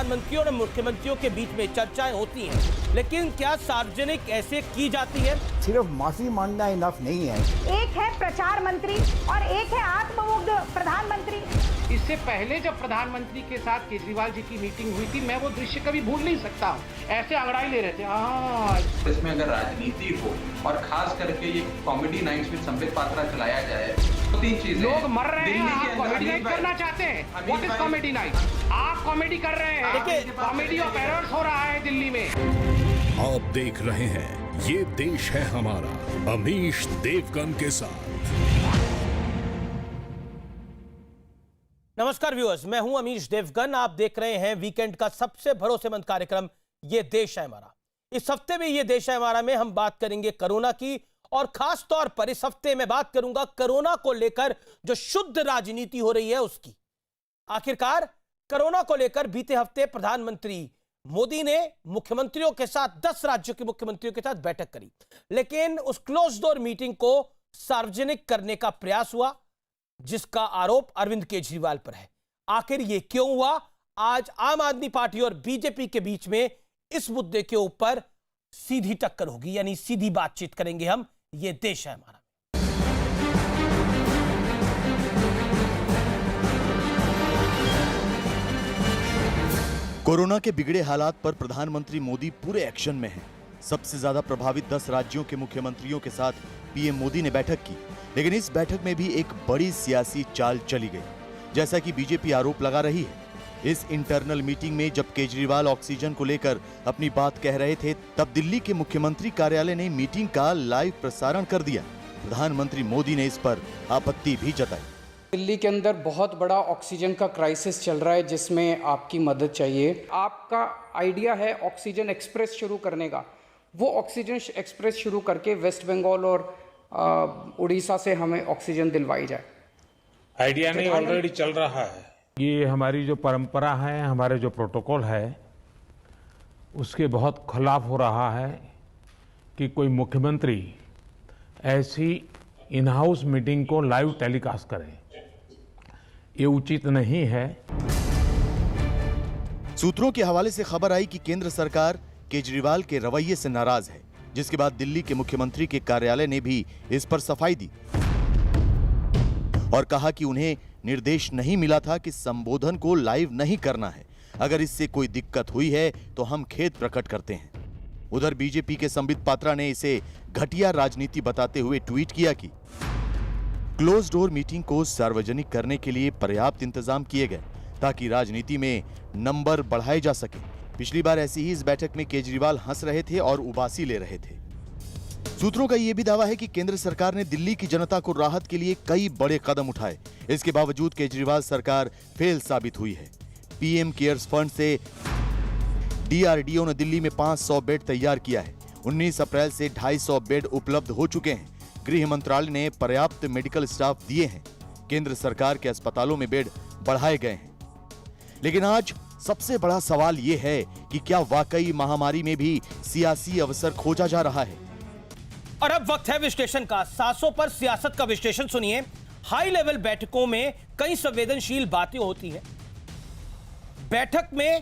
प्रधानमंत्रियों और मुख्यमंत्रियों के बीच में चर्चाएं होती हैं, लेकिन क्या सार्वजनिक ऐसे की जाती है? सिर्फ माफी मांगना इनफ नहीं है। एक है प्रचार मंत्री और एक है आत्ममुग्ध प्रधानमंत्री। इससे पहले जब प्रधानमंत्री के साथ केजरीवाल जी की मीटिंग हुई थी, मैं वो दृश्य कभी भूल नहीं सकता हूँ। ऐसे अंगड़ाई ले रहे थे। इसमें अगर राजनीति हो और खास करके ये कॉमेडी नाइट्स में संबित पात्रा चलाया जाए तो 3 चीजें लोग मर रहे हैं, आप कॉमेडी नाइट करना चाहते हैं। What is comedy night? आप कॉमेडी कर रहे हैं। देखिए, कॉमेडी ऑफ एरर्स हो रहा है दिल्ली में। आप देख रहे हैं ये देश है हमारा, अमीश देवगन के साथ। नमस्कार व्यूअर्स, मैं हूं अमीश देवगन। आप देख रहे हैं वीकेंड का सबसे भरोसेमंद कार्यक्रम ये देश है हमारा। इस हफ्ते में ये देश है हमारा में हम बात करेंगे कोरोना की, और खास तौर पर इस हफ्ते में बात करूंगा कोरोना को लेकर जो शुद्ध राजनीति हो रही है उसकी। आखिरकार कोरोना को लेकर बीते हफ्ते प्रधानमंत्री मोदी ने मुख्यमंत्रियों के साथ 10 राज्यों के मुख्यमंत्रियों के साथ बैठक करी, लेकिन उस क्लोज डोर मीटिंग को सार्वजनिक करने का प्रयास हुआ, जिसका आरोप अरविंद केजरीवाल पर है। आखिर यह क्यों हुआ? आज आम आदमी पार्टी और बीजेपी के बीच में इस मुद्दे के ऊपर सीधी टक्कर होगी, यानी सीधी बातचीत करेंगे हम। ये देश है हमारा। कोरोना के बिगड़े हालात पर प्रधानमंत्री मोदी पूरे एक्शन में हैं। सबसे ज्यादा प्रभावित 10 राज्यों के मुख्यमंत्रियों के साथ पीएम मोदी ने बैठक की, लेकिन इस बैठक में भी एक बड़ी सियासी चाल चली गई, जैसा कि बीजेपी आरोप लगा रही है। इस इंटरनल मीटिंग में जब केजरीवाल ऑक्सीजन को लेकर अपनी बात कह रहे थे, तब दिल्ली के मुख्यमंत्री कार्यालय ने मीटिंग का लाइव प्रसारण कर दिया। प्रधानमंत्री मोदी ने इस पर आपत्ति भी जताई। दिल्ली के अंदर बहुत बड़ा ऑक्सीजन का क्राइसिस चल रहा है, जिसमें आपकी मदद चाहिए। आपका आइडिया है ऑक्सीजन एक्सप्रेस शुरू करने का, वो ऑक्सीजन एक्सप्रेस शुरू करके वेस्ट बंगाल और उड़ीसा से हमें ऑक्सीजन दिलवाई जाए। आइडिया नहीं, ऑलरेडी चल रहा है। ये हमारी जो परंपरा है, हमारे जो प्रोटोकॉल है, उसके बहुत खिलाफ हो रहा है कि कोई मुख्यमंत्री ऐसी इन हाउस मीटिंग को लाइव टेलीकास्ट करे। ये उचित नहीं है। सूत्रों के हवाले से खबर आई कि केंद्र सरकार केजरीवाल के रवैये से नाराज है, जिसके बाद दिल्ली के मुख्यमंत्री के कार्यालय ने भी इस पर सफाई दी और कहा कि उन्हें निर्देश नहीं मिला था कि संबोधन को लाइव नहीं करना है। अगर इससे कोई दिक्कत हुई है तो हम खेद प्रकट करते हैं। उधर बीजेपी के संबित पात्रा ने इसे घटिया राजनीति बताते हुए ट्वीट किया कि क्लोज डोर मीटिंग को सार्वजनिक करने के लिए पर्याप्त इंतजाम किए गए ताकि राजनीति में नंबर बढ़ाए जा सके। पिछली बार ऐसी ही इस बैठक में केजरीवाल हंस रहे थे और उबासी ले रहे थे। सूत्रों का यह भी दावा है कि केंद्र सरकार ने दिल्ली की जनता को राहत के लिए कई बड़े कदम उठाए। इसके बावजूद केजरीवाल सरकार फेल साबित हुई है। पीएम केयर्स फंड से डीआरडीओ ने दिल्ली में 500 बेड तैयार किया है। 19 अप्रैल से 250 बेड उपलब्ध हो चुके हैं। गृह मंत्रालय ने पर्याप्त मेडिकल स्टाफ दिए हैं। केंद्र सरकार के अस्पतालों में बेड बढ़ाए गए हैं। लेकिन आज सबसे बड़ा सवाल यह है कि क्या वाकई महामारी में भी सियासी अवसर खोजा जा रहा है? और अब वक्त है विश्लेषण का। सांसों पर सियासत का विश्लेषण सुनिए। हाई लेवल बैठकों में कई संवेदनशील बातें होती हैं। बैठक में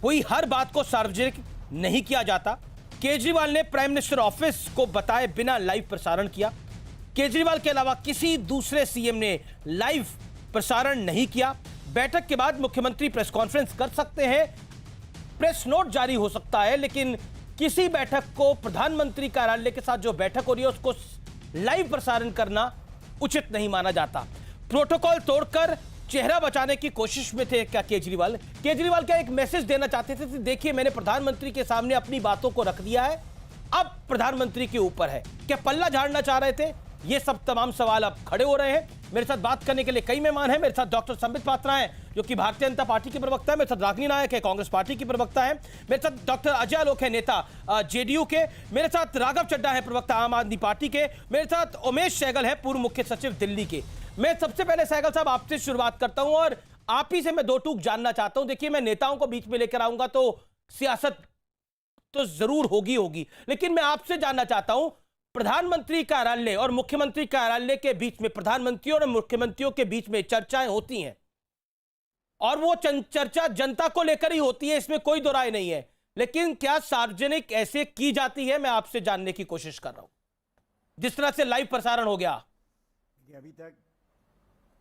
हुई हर बात को सार्वजनिक नहीं किया जाता। केजरीवाल ने प्राइम मिनिस्टर ऑफिस को बताए बिना लाइव प्रसारण किया। केजरीवाल के अलावा किसी दूसरे सीएम ने लाइव प्रसारण नहीं किया। बैठक के बाद मुख्यमंत्री प्रेस कॉन्फ्रेंस कर सकते हैं, प्रेस नोट जारी हो सकता है, लेकिन किसी बैठक को प्रधानमंत्री कार्यालय के साथ जो बैठक हो रही है उसको लाइव प्रसारण करना उचित नहीं माना जाता। प्रोटोकॉल तोड़कर चेहरा बचाने की कोशिश में थे क्या केजरीवाल? केजरीवाल क्या एक मैसेज देना चाहते थे? देखिए, मैंने प्रधानमंत्री के सामने अपनी बातों को रख दिया है, अब प्रधानमंत्री के ऊपर है। क्या पल्ला झाड़ना चाह रहे थे? ये सब तमाम सवाल अब खड़े हो रहे हैं। मेरे साथ बात करने के लिए कई मेहमान हैं। मेरे साथ डॉक्टर संबित पात्रा हैं, जो कि भारतीय जनता पार्टी के प्रवक्ता है। मेरे साथ रागिनी नायक है, कांग्रेस पार्टी की प्रवक्ता है। मेरे साथ डॉक्टर अजय आलोक है, नेता जेडीयू के। मेरे साथ राघव चड्ढा है, प्रवक्ता आम आदमी पार्टी के। मेरे साथ उमेश सहगल है, पूर्व मुख्य सचिव दिल्ली के। मैं सबसे पहले सहगल साहब आपसे शुरुआत करता हूं और आप ही से मैं दो टूक जानना चाहता हूं। देखिए, मैं नेताओं को बीच में लेकर आऊंगा तो सियासत तो जरूर होगी, लेकिन मैं आपसे जानना चाहता हूं, प्रधानमंत्री कार्यालय और मुख्यमंत्री कार्यालय के बीच में, प्रधानमंत्रियों और मुख्यमंत्रियों के बीच में चर्चाएं होती हैं, और वो चर्चा जनता को लेकर ही होती है, इसमें कोई दो राय नहीं है। लेकिन क्या सार्वजनिक ऐसे की जाती है, मैं आपसे जानने की कोशिश कर रहा हूं, जिस तरह से लाइव प्रसारण हो गया।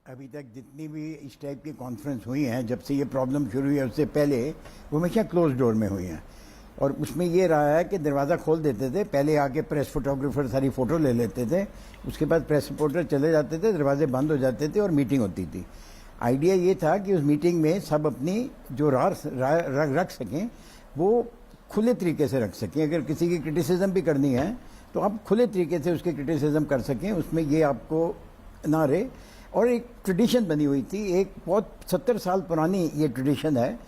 अभी तक जितनी भी इस टाइप की कॉन्फ्रेंस हुई हैं, जब से ये प्रॉब्लम शुरू हुई है उससे पहले, वो हमेशा क्लोज डोर में हुई हैं। और उसमें ये रहा है कि दरवाज़ा खोल देते थे, पहले आके प्रेस फोटोग्राफर सारी फ़ोटो ले लेते थे, उसके बाद प्रेस रिपोर्टर चले जाते थे, दरवाजे बंद हो जाते थे और मीटिंग होती थी। आइडिया ये था कि उस मीटिंग में सब अपनी जो राय रख सकें वो खुले तरीके से रख सकें। अगर किसी की क्रिटिसिज्म भी करनी है तो आप खुले तरीके से उसकी क्रिटिसिज्म कर सकें, उसमें ये आपको ना रहे। और एक ट्रेडिशन बनी हुई थी, एक बहुत 70 साल पुरानी ये ट्रेडिशन है।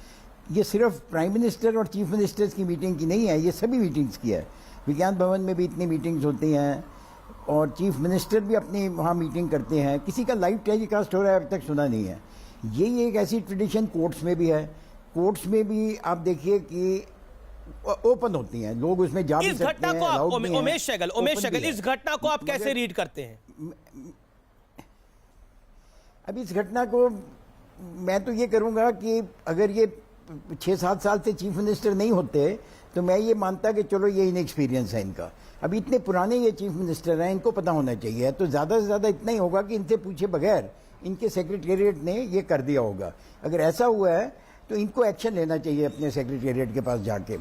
ये सिर्फ प्राइम मिनिस्टर और चीफ मिनिस्टर्स की मीटिंग की नहीं है, ये सभी मीटिंग्स की है। विज्ञान भवन में भी इतनी मीटिंग्स होती हैं और चीफ मिनिस्टर भी अपनी वहाँ मीटिंग करते हैं। किसी का लाइव टेलीकास्ट हो रहा है अभी तक सुना नहीं है। ये एक ऐसी ट्रेडिशन कोर्ट्स में भी है। कोर्ट्स में भी आप देखिए कि ओपन होती हैं, लोग उसमें जा भी सकते हैं। इस घटना को आप उमेश शगल इस घटना को आप कैसे रीड करते हैं? अब इस घटना को मैं तो ये करूंगा कि अगर ये 6-7 साल से चीफ मिनिस्टर नहीं होते तो मैं ये मानता कि चलो ये इनएक्सपीरियंस है इनका। अभी इतने पुराने ये चीफ मिनिस्टर हैं, इनको पता होना चाहिए। तो ज़्यादा से ज़्यादा इतना ही होगा कि इनसे पूछे बगैर इनके सेक्रेटेरिएट ने ये कर दिया होगा। अगर ऐसा हुआ है तो इनको एक्शन लेना चाहिए अपने सेक्रेटेरिएट के पास जाके।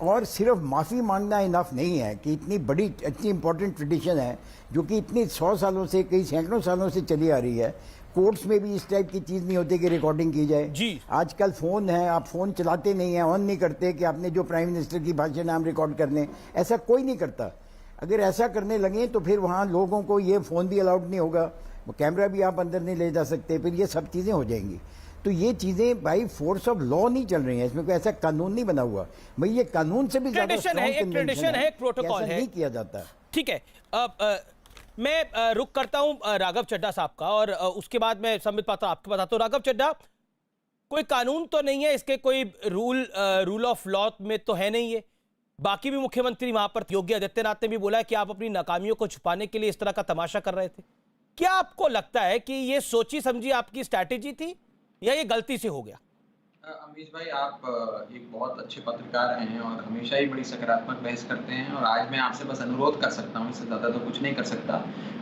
और सिर्फ माफ़ी मांगना इनफ नहीं है कि इतनी बड़ी इतनी इंपॉर्टेंट ट्रेडिशन है जो कि इतनी 100 सालों से, कई सैकड़ों सालों से चली आ रही है। कोर्ट्स में भी इस टाइप की चीज़ नहीं होती कि रिकॉर्डिंग की जाए जी। आजकल फ़ोन है, आप फ़ोन चलाते नहीं हैं, ऑन नहीं करते कि आपने जो प्राइम मिनिस्टर की भाषण हम रिकॉर्ड कर लें, ऐसा कोई नहीं करता। अगर ऐसा करने लगे तो फिर वहाँ लोगों को ये फ़ोन भी अलाउड नहीं होगा, वो कैमरा भी आप अंदर नहीं ले जा सकते, फिर ये सब चीज़ें हो जाएंगी। तो ये चीज़ें बाई फोर्स ऑफ लॉ नहीं चल रही हैं, इसमें कोई ऐसा कानून नहीं बना हुआ। भाई ये कानून से भी ट्रेडिशन है, एक ट्रेडिशन है, एक प्रोटोकॉल है, नहीं किया जाता। ठीक है। मैं रुक करता हूं राघव चड्ढा साहब का और उसके बाद मैं संबित पात्रा आपके बताता हूं। राघव चड्ढा, कोई कानून तो नहीं है इसके, कोई रूल ऑफ लॉ में तो है नहीं है। बाकी भी मुख्यमंत्री वहां पर, योगी आदित्यनाथ ने भी बोला है कि आप अपनी नाकामियों को छुपाने के लिए इस तरह का तमाशा कर रहे थे। क्या आपको लगता है कि ये सोची समझी आपकी स्ट्रैटेजी थी या ये गलती से हो गया? अमीश भाई, आप एक बहुत अच्छे पत्रकार हैं और हमेशा ही बड़ी सकारात्मक बहस करते हैं। और आज मैं आपसे बस अनुरोध कर सकता हूं, इससे ज्यादा तो कुछ नहीं कर सकता,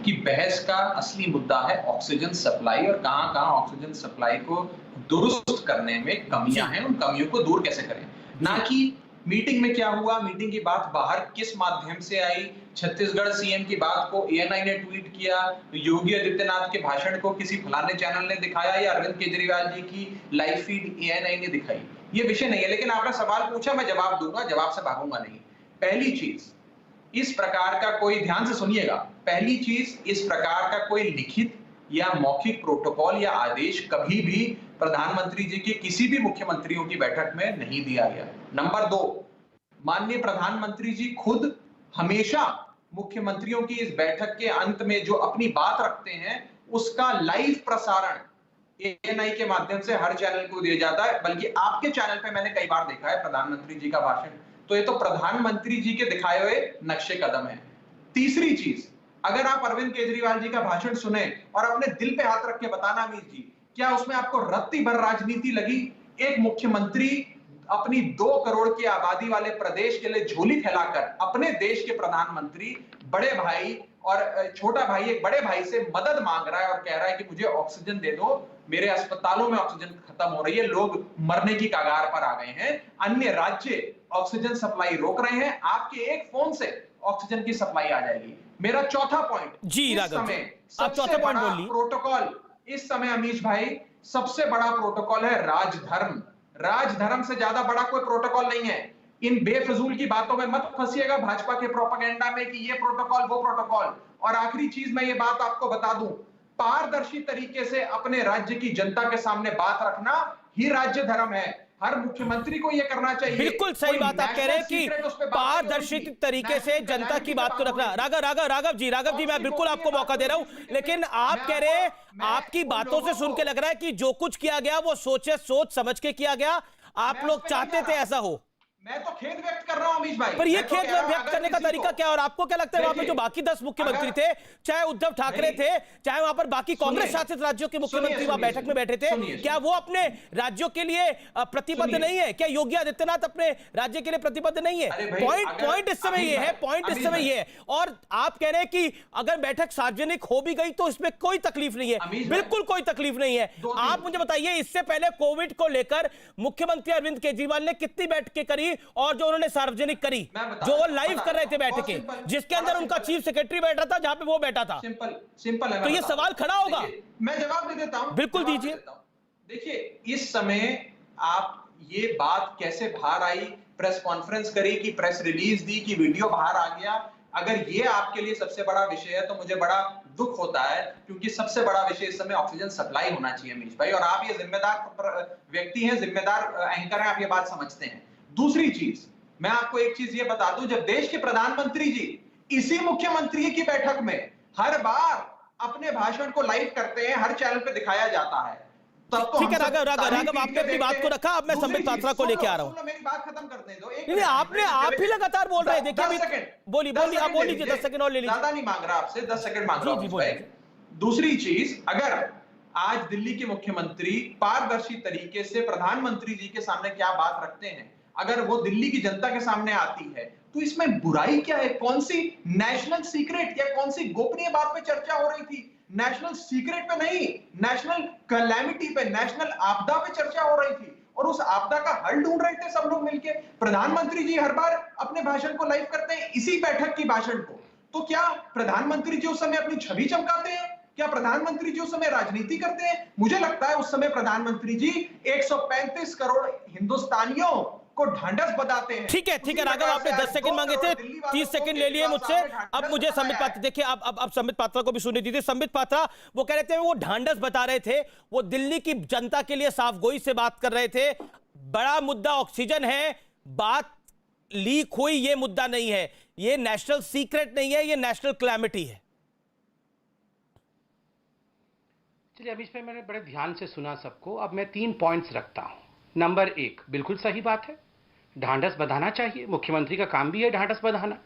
कि बहस का असली मुद्दा है ऑक्सीजन सप्लाई और कहां-कहां ऑक्सीजन सप्लाई को दुरुस्त करने में कमियां हैं, उन कमियों को दूर कैसे करें, ना कि मीटिंग में क्या हुआ, मीटिंग की बात बाहर किस माध्यम से आई, छत्तीसगढ़ सीएम की बात को एएनआई ने ट्वीट किया, योगी आदित्यनाथ के भाषण को किसी फलाने चैनल ने दिखाया या अरविंद केजरीवाल जी की लाइव फीड एएनआई ने दिखाई, ये विषय नहीं है। लेकिन आपने सवाल पूछा, मैं जवाब दूंगा, जवाब से भागूंगा नहीं। पहली चीज, इस प्रकार का कोई, ध्यान से सुनिएगा, पहली चीज, इस प्रकार का कोई लिखित या मौखिक प्रोटोकॉल या आदेश कभी भी प्रधानमंत्री जी की किसी भी मुख्यमंत्रियों की बैठक में नहीं दिया गया। नंबर 2, माननीय प्रधानमंत्री जी खुद हमेशा मुख्यमंत्रियों की इस बैठक के अंत में जो अपनी बात रखते हैं उसका लाइव प्रसारण एएनआई के माध्यम से हर चैनल को दिया जाता है। बल्कि आपके चैनल पे मैंने कई बार देखा है प्रधानमंत्री जी का भाषण, तो ये तो प्रधानमंत्री जी के दिखाए हुए नक्शे कदम है। तीसरी चीज, अगर आप अरविंद केजरीवाल जी का भाषण सुने और अपने दिल पे हाथ रख के बताना अमीश जी, क्या उसमें आपको रत्ती भर राजनीति लगी? एक मुख्यमंत्री अपनी 2 करोड़ की आबादी वाले प्रदेश के लिए झोली फैलाकर अपने देश के प्रधानमंत्री, बड़े भाई और छोटा भाई एक बड़े भाई से मदद मांग रहा है और कह रहा है कि मुझे ऑक्सीजन दे दो, मेरे अस्पतालों में ऑक्सीजन खत्म हो रही है, लोग मरने की कगार पर आ गए हैं, अन्य राज्य ऑक्सीजन सप्लाई रोक रहे हैं, आपके एक फोन से ऑक्सीजन की सप्लाई आ जाएगी। मेरा चौथा पॉइंट, जी राघव, आप चौथा पॉइंट बोलिए। प्रोटोकॉल इस समय अमीश भाई सबसे बड़ा प्रोटोकॉल है राजधर्म। राजधर्म से ज्यादा बड़ा कोई प्रोटोकॉल नहीं है। इन बेफजूल की बातों में मत फंसिएगा भाजपा के प्रोपेगेंडा में कि ये प्रोटोकॉल वो प्रोटोकॉल। और आखिरी चीज मैं ये बात आपको बता दूं, पारदर्शी तरीके से अपने राज्य की जनता के सामने बात रखना ही राज्य धर्म है। हर मुख्यमंत्री को यह करना चाहिए। बिल्कुल सही बात आप कह रहे हैं कि पारदर्शी तरीके से जनता की बात को रखना। राघव जी मैं बिल्कुल आपको मौका दे रहा हूं, लेकिन आप कह रहे हैं, आपकी बातों से सुन के लग रहा है कि जो कुछ किया गया वो सोच समझ के किया गया, आप लोग चाहते थे ऐसा हो। मैं तो खेद व्यक्त कर रहा हूं अमीश भाई। पर ये मैं तो खेद कह रहा हूं, व्यक्त अगर करने का किसी तरीका को- क्या है? और आपको क्या लगता है वहां पे जो देखिए, बाकी 10 मुख्यमंत्री थे, चाहे उद्धव ठाकरे नहीं, थे, चाहे वहां पर बाकी कांग्रेस सुनिए, शासित राज्यों के मुख्यमंत्री सुनिए, वहां सुनिए, बैठक में बैठे थे, सुनिए, क्या वो अपने राज्यों के लिए प्रतिबद्ध सुनिए। नहीं है? क्या योगी आदित्यनाथ अपने राज्य के लिए प्रतिबद्ध नहीं है? अरे भाई, पॉइंट इस समय अमीश ये है, भाई, पॉइंट इस अमीश समय भाई। ये है। और आप कह रहे हैं कि अगर बैठक सार्वजनिक हो भी गई तो इसमें कोई तकलीफ नहीं है। अमीश भाई, बिल्कुल कोई तकलीफ नहीं है। दो आप दिन- मुझे बताइए, इससे पहले कोविड को लेकर मुख्यमंत्री अरविंद केजरीवाल ने कितनी बैठकें करी और जो उन्होंने सार्वजनिक करी, मैं बता जो वो रहा हूं, लाइव बता कर रहे थे रहा हूं। बैठकें, बहुत जिसके सिंपल, अंदर बड़ा उनका सिंपल। चीफ सेक्रेटरी बैठा था, जहां पे वो बैठा था। सिंपल है। तो ये मैं बताता सवाल हूं। खड़ा होगा। देखिए, मैं जवाब दे देता हूं। बिल्कुल जवाब दे दीजिए। देता हूं। देखिए, इस समय आप ये बात कैसे बाहर आई, प्रेस कॉन्फ्रेंस करी कि प्रेस रिलीज दी कि वीडियो बाहर आ गया, अगर ये आपके लिए सबसे बड़ा विषय है तो मुझे बड़ा दुख होता है, क्योंकि सबसे बड़ा विषय इस समय ऑक्सीजन सप्लाई होना चाहिए अमीश भाई, और आप ये जिम्मेदार व्यक्ति हैं, जिम्मेदार एंकर हैं, आप ये बात समझते हैं। दूसरी चीज, मैं आपको एक चीज ये बता दूं, जब देश के प्रधानमंत्री जी इसी मुख्यमंत्री की बैठक में हर बार अपने भाषण को लाइव करते हैं, हर चैनल पे दिखाया जाता है, तब तो ठीक है हम सब राघव, तारीफ आपने करके अपनी बात देखते को हैं। रखा, अब मैं दूसरी संबित चीज, पात्रा को सुन लेके लो, आ रहा हूं। सुन लो, मेरी बात खत्म करने दो। एक नहीं, मिनट, आपने आप ही लगातार बोल रहे हैं। देखिए, 10 सेकंड, बोलिए 10 बोलिए, आप सेकंड बोल ले लीजिए, लीजिए। 10 सेकंड और ले लीजिए। ज्यादा नहीं मांग रहा आपसे, 10 सेकंड मांग जी, रहा हूं जी, अमीश बोलिए। भाई। दूसरी चीज, अगर आज दिल्ली के मुख्यमंत्री पारदर्शी तरीके से प्रधानमंत्री जी के सामने क्या बात रखते हैं, अगर वो दिल्ली की जनता के सामने आती है, तो इसमें बुराई क्या है? कौन सी नेशनल सीक्रेट या कौन सी गोपनीय बात पे चर्चा हो रही थी? नेशनल सीक्रेट पे नहीं, नेशनल कैलेमिटी पे, नेशनल आपदा पे चर्चा हो रही थी, और उस आपदा का हल ढूंढ रहे थे सब लोग मिलके। प्रधानमंत्री जी हर बार अपने भाषण को लाइव करते हैं, इसी बैठक की भाषण को। तो क्या प्रधानमंत्री जी उस समय अपनी छवि चमकाते हैं? क्या प्रधानमंत्री जी उस समय राजनीति करते हैं? मुझे लगता है उस समय प्रधानमंत्री जी 135 करोड़ हिंदुस्तानियों को ढांढस बताते हैं। ठीक है राघव, आपने 10 सेकंड मांगे थे, 30 सेकंड ले लिए मुझसे। अब मुझे संबित पात्रा, देखिए अब संबित पात्रा को भी सुनने दीजिए। संबित पात्रा, वो कह रहे थे, वो ढांढस बता रहे थे, वो दिल्ली की जनता के लिए साफ गोई से बात कर रहे थे। बड़ा मुद्दा ऑक्सीजन है, बात लीक हुई ये मुद्दा नहीं है, ये नेशनल सीक्रेट नहीं है, ये नेशनल क्लैमिटी है। चलिए अमीश भाई, मैंने बड़े ध्यान से सुना सबको। अब मैं 3 पॉइंट्स रखता हूं। नंबर 1, बिल्कुल सही बात है, ढांढस बधाना चाहिए, मुख्यमंत्री का काम भी है ढांढस बधाना,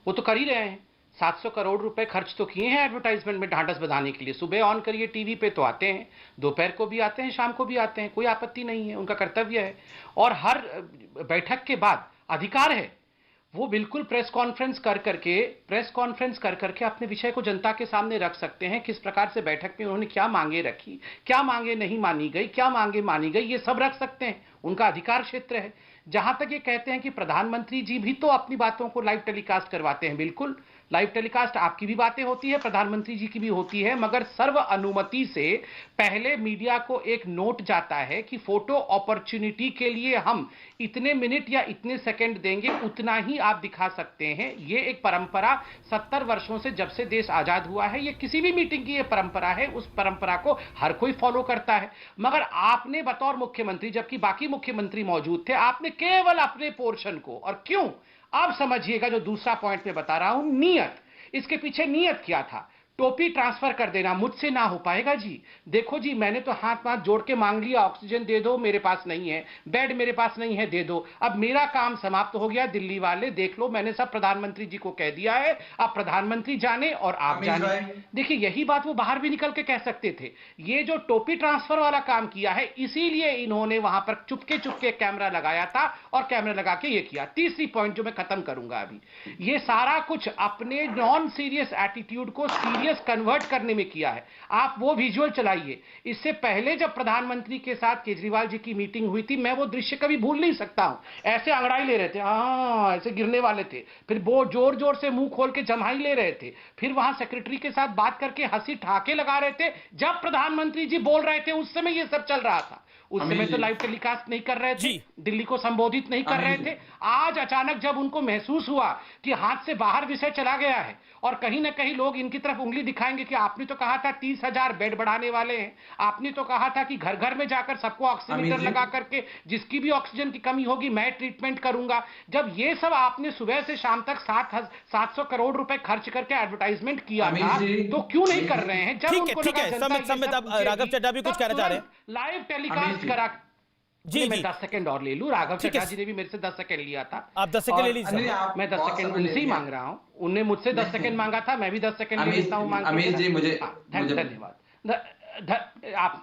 वो तो कर ही रहे हैं। 700 करोड़ रुपए खर्च तो किए हैं एडवर्टाइजमेंट में ढांढस बधाने के लिए। सुबह ऑन करिए टीवी पे तो आते हैं, दोपहर को भी आते हैं, शाम को भी आते हैं, कोई आपत्ति नहीं है, उनका कर्तव्य है। और हर बैठक के बाद अधिकार है, वो बिल्कुल प्रेस कॉन्फ्रेंस कर करके अपने विषय को जनता के सामने रख सकते हैं। किस प्रकार से बैठक में उन्होंने क्या मांगे रखी, क्या मांगे नहीं मानी गई, क्या मांगे मानी गई, ये सब रख सकते हैं, उनका अधिकार क्षेत्र है। जहां तक ये कहते हैं कि प्रधानमंत्री जी भी तो अपनी बातों को लाइव टेलीकास्ट करवाते हैं, बिल्कुल लाइव टेलीकास्ट आपकी भी बातें होती है, प्रधानमंत्री जी की भी होती है, मगर सर्व अनुमति से पहले मीडिया को एक नोट जाता है कि फोटो अपॉर्चुनिटी के लिए हम इतने मिनट या इतने सेकंड देंगे, उतना ही आप दिखा सकते हैं। ये एक परंपरा 70 वर्षों से, जब से देश आजाद हुआ है, ये किसी भी मीटिंग की ये परंपरा है, उस परंपरा को हर कोई फॉलो करता है। मगर आपने बतौर मुख्यमंत्री, जबकि बाकी मुख्यमंत्री मौजूद थे, आपने केवल अपने पोर्शन को, और क्यों, आप समझिएगा जो दूसरा पॉइंट में बता रहा हूं, नियत, इसके पीछे नियत क्या था? टोपी ट्रांसफर कर देना मुझसे ना हो पाएगा जी। देखो जी, मैंने तो हाथ जोड़ के मांग लिया, ऑक्सीजन दे दो, मेरे पास नहीं है, बेड मेरे पास नहीं है, दे दो। अब मेरा काम समाप्त हो गया, दिल्ली वाले देख लो, मैंने सब प्रधानमंत्री जी को कह दिया है, अब प्रधानमंत्री जाने और आप जाने। देखिए, यही बात वो बाहर भी निकल के कह सकते थे। ये जो टोपी ट्रांसफर वाला काम किया है, इसीलिए इन्होंने वहां पर चुपके कैमरा लगाया था और कैमरा लगा के ये किया। तीसरी पॉइंट जो मैं खत्म करूंगा अभी, ये सारा कुछ अपने नॉन सीरियस एटीट्यूड को सीरियस कन्वर्ट करने में किया है। आप वो विजुअल चलाइए। इससे पहले जब प्रधानमंत्री के साथ केजरीवाल जी की मीटिंग हुई थी, मैं वो दृश्य कभी भूल नहीं सकता हूं। ऐसे अंगड़ाई ले रहे थे, हाँ, ऐसे गिरने वाले थे, फिर वो जोर जोर से मुंह खोल के जमाई ले रहे थे, फिर वहां सेक्रेटरी के साथ बात करके हंसी ठाके लगा रहे थे। जब प्रधानमंत्री जी बोल रहे थे, उस समय ये सब चल रहा था। उस समय तो लाइव टेलीकास्ट नहीं कर रहे थे, दिल्ली को संबोधित नहीं कर रहे थे। आज अचानक जब उनको महसूस हुआ कि हाथ से बाहर विषय चला गया है, और कहीं ना कहीं लोग इनकी तरफ उंगली दिखाएंगे कि आपने तो कहा था 30,000 बेड बढ़ाने वाले हैं, आपने तो कहा था कि घर घर में जाकर सबको ऑक्सीमीटर लगा करके जिसकी भी ऑक्सीजन की कमी होगी मैं ट्रीटमेंट करूंगा। जब ये सब आपने सुबह से शाम तक 700 करोड़ रुपए खर्च करके एडवर्टाइजमेंट किया था, तो क्यों नहीं कर रहे हैं? जब ठीक है, संबित, राघव चड्ढा भी कुछ कहना चाह रहे हैं। लाइव टेलीकास्ट करा। जी, मैं जी। 10 सेकंड और ले लूं। राघव ठीक है। चड्ढा जी ने भी मेरे से 10 सेकंड लिया था। आप 10 सेकंड और ले लीजिए। नहीं, आप मैं 10 बहुत सेकंड समय ले उनसे ही लिया। मांग रहा हूं। उनने मुझसे 10 सेकंड मांगा था, मैं भी 10 सेकंड अमीश- लेता हूं मांग के। अमीश जी, मुझे- धन्यवाद।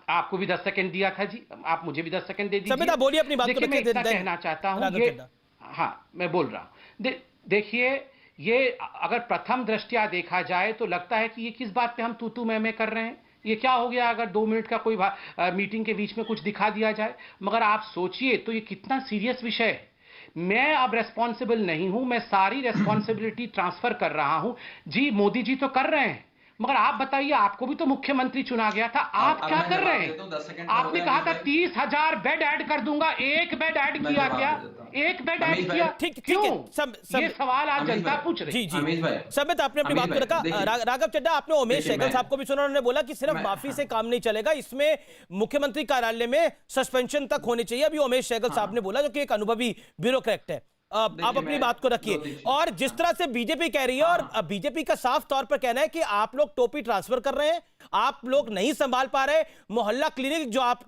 आपको भी 10 सेकंड दिया था जी, आप मुझे भी 10 सेकंड दे दीजिए। समिता, बोलिए अपनी बात को देखिए, मैं रखिए, इतना then- कहना चाहता हूं, राघव ये चड्ढा। हाँ मैं बोल रहा हूं। देखिए, ये अगर प्रथम दृष्टया देखा जाए तो लगता है कि ये किस बात पे हम तू मैं कर रहे हैं। ये क्या हो गया अगर 2 मिनट का कोई मीटिंग के बीच में कुछ दिखा दिया जाए। मगर आप सोचिए तो ये कितना सीरियस विषय है। मैं अब रेस्पॉन्सिबल नहीं हूं, मैं सारी रेस्पॉन्सिबिलिटी ट्रांसफर कर रहा हूं। जी मोदी जी तो कर रहे हैं, मगर आप बताइए, आपको भी तो मुख्यमंत्री चुना गया था, आप क्या कर रहे हैं? आपने कहा था 30,000 बेड ऐड कर दूंगा, एक बेड ऐड किया क्या? एक बेड ऐड किया? ठीक है। क्यों? सब ये सवाल आज अमीश जनता भाई, पूछ रही जी है। जी अमीश भाई, समित, आपने अपनी अमीश बात को भाई, रखा। देखिए- राघव चड्ढा, आपने उमेश देखिए, सहगल मैं- साहब को भी सुना, उन्होंने बोला कि सिर्फ माफी से काम नहीं चलेगा, इसमें मुख्यमंत्री कार्यालय में सस्पेंशन तक होनी चाहिए। अभी उमेश सहगल साहब ने बोला, जो कि एक अनुभवी ब्यूरोक्रेट है। आप अपनी मैं बात को दो रखिए। तीन चीज़- और जिस तरह से बीजेपी कह रही है, और बीजेपी का साफ तौर पर कहना है कि आप लोग टोपी ट्रांसफर कर रहे हैं, आप लोग नहीं संभाल पा रहे। मोहल्ला क्लिनिक जो आप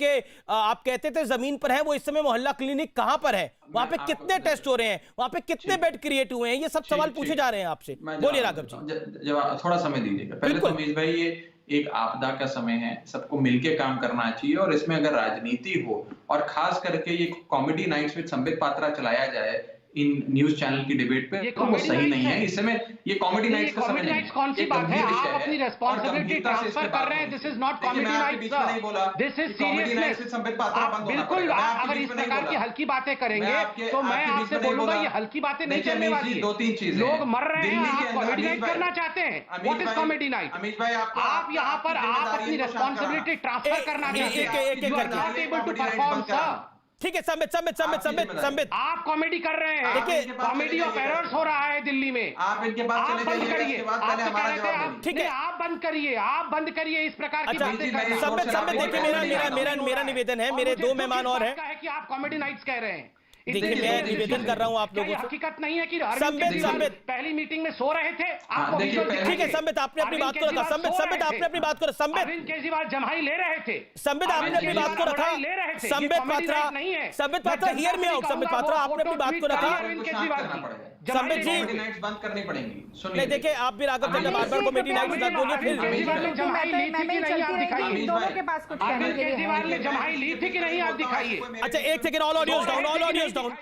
कहते थे जमीन पर है, वो इस समय मोहल्ला क्लिनिक कहां पर है? वहां पे कितने टेस्ट हो रहे हैं? वहां पे कितने बेड क्रिएट हुए हैं? ये सब सवाल पूछे जा रहे हैं आपसे। बोलिए राघव जी। जवाब थोड़ा समय दीजिएगा। पहले तो बिल्कुल। अमीश भाई, ये एक आपदा का समय है, सबको मिलके काम करना चाहिए। और इसमें अगर राजनीति हो, और खास करके ये comedy nights with Sambit Patra चलाया जाए इन न्यूज चैनल की डिबेट पे, ये तो वो comedy सही nights नहीं है। है। इस समय ये कॉमेडी ये नाइट्स का समय comedy नहीं nights कौन सी ये बात है? गंभीर आप विषय है। अपनी और responsibility गंभीरता से इस पे transfer बात कर रहे हैं। होनी This is चाहिए। not देखिए, comedy मैं आपके nights, बीच में नहीं बोला This is कि comedy nights seriousness। with Sambit Patra आप बंद होना बिल्कुल, पड़ेगा। मैं आपके अगर बीच इस में नहीं प्रकार की बोला। हल्की बातें करेंगे आपके- तो मैं आपके बीच आपसे में नहीं बोलूंगा बोला। ये हल्की बातें नहीं देखिए, चलने अमीश वाली जी, है। 2-3 चीजें लोग मर रहे हैं, दिल्ली के आप अंदर- कॉमेडी अमीश नाइट भाई- करना चाहते हैं। अमीश व्हाट इज भाई- कॉमेडी नाइट? अमीश भाई, आपको आप यहाँ पर आपकी आप जिम्मेदारी अपनी है, रेस्पॉन्सिबिलिटी ट्रांसफर करना चाहते हैं। एक-एक You are करके। not able to Comedy nights perform, बंद करा। sir। ठीक है, संबित आप कॉमेडी कर रहे हैं। देखिए, इनके पास कॉमेडी चले ऑफ जाइए। एरर्स हो रहा है दिल्ली में। आप इनके पास आप चले बंद जाइए, करिए। इसके बाद आप पहले तो हमारा कह रहे थे, जवाब आप दीजिए। ठीक नहीं, है। आप बंद करिए, आप बंद करिए इस प्रकार की अच्छा, बातें जी, मैं करना। संबित, देखिए, मेरा निवेदन है, मेरे 2 मेहमान और हैं। है कि आप कॉमेडी नाइट्स कह रहे हैं। देखिए, मैं निवेदन कर रहा हूं आप लोगों से। हकीकत नहीं है कि संबित, अरविंद केजरीवाल संबित। पहली मीटिंग में सो रहे थे। आपको देखिए, visual पहले- दिखाई ठीक है, दे। संबित, आपने अपनी बात को रखा। संबित, आपने अपनी बात को रखा। संबित, अरविंद केजरीवाल जम्हाई ले रहे थे। संबित, आपने अपनी बात को रखा। ले रहे थे। Sambit Patra, Sambit Patra, hear me out. Sambit Patra, आपने अपनी बात को रखा। अरविंद केजरीवाल की। संबित जी, कॉमेडी नाइट्स बंद करनी पड़ेंगी। सुनिए, नहीं, देखिए, आप भी राघव चड्ढा बार-बार कॉमेडी नाइट्स मत बोलिए। अरविंद केजरीवाल ने जम्हाई ली थी कि नहीं, आप दिखाइए। दोनों के पास कुछ कहने अरविंद के लिए केजरीवाल है। ने जम्हाई ली थी कि नहीं, आप दिखाइए। अच्छा, एक second, all audios down, all audios down,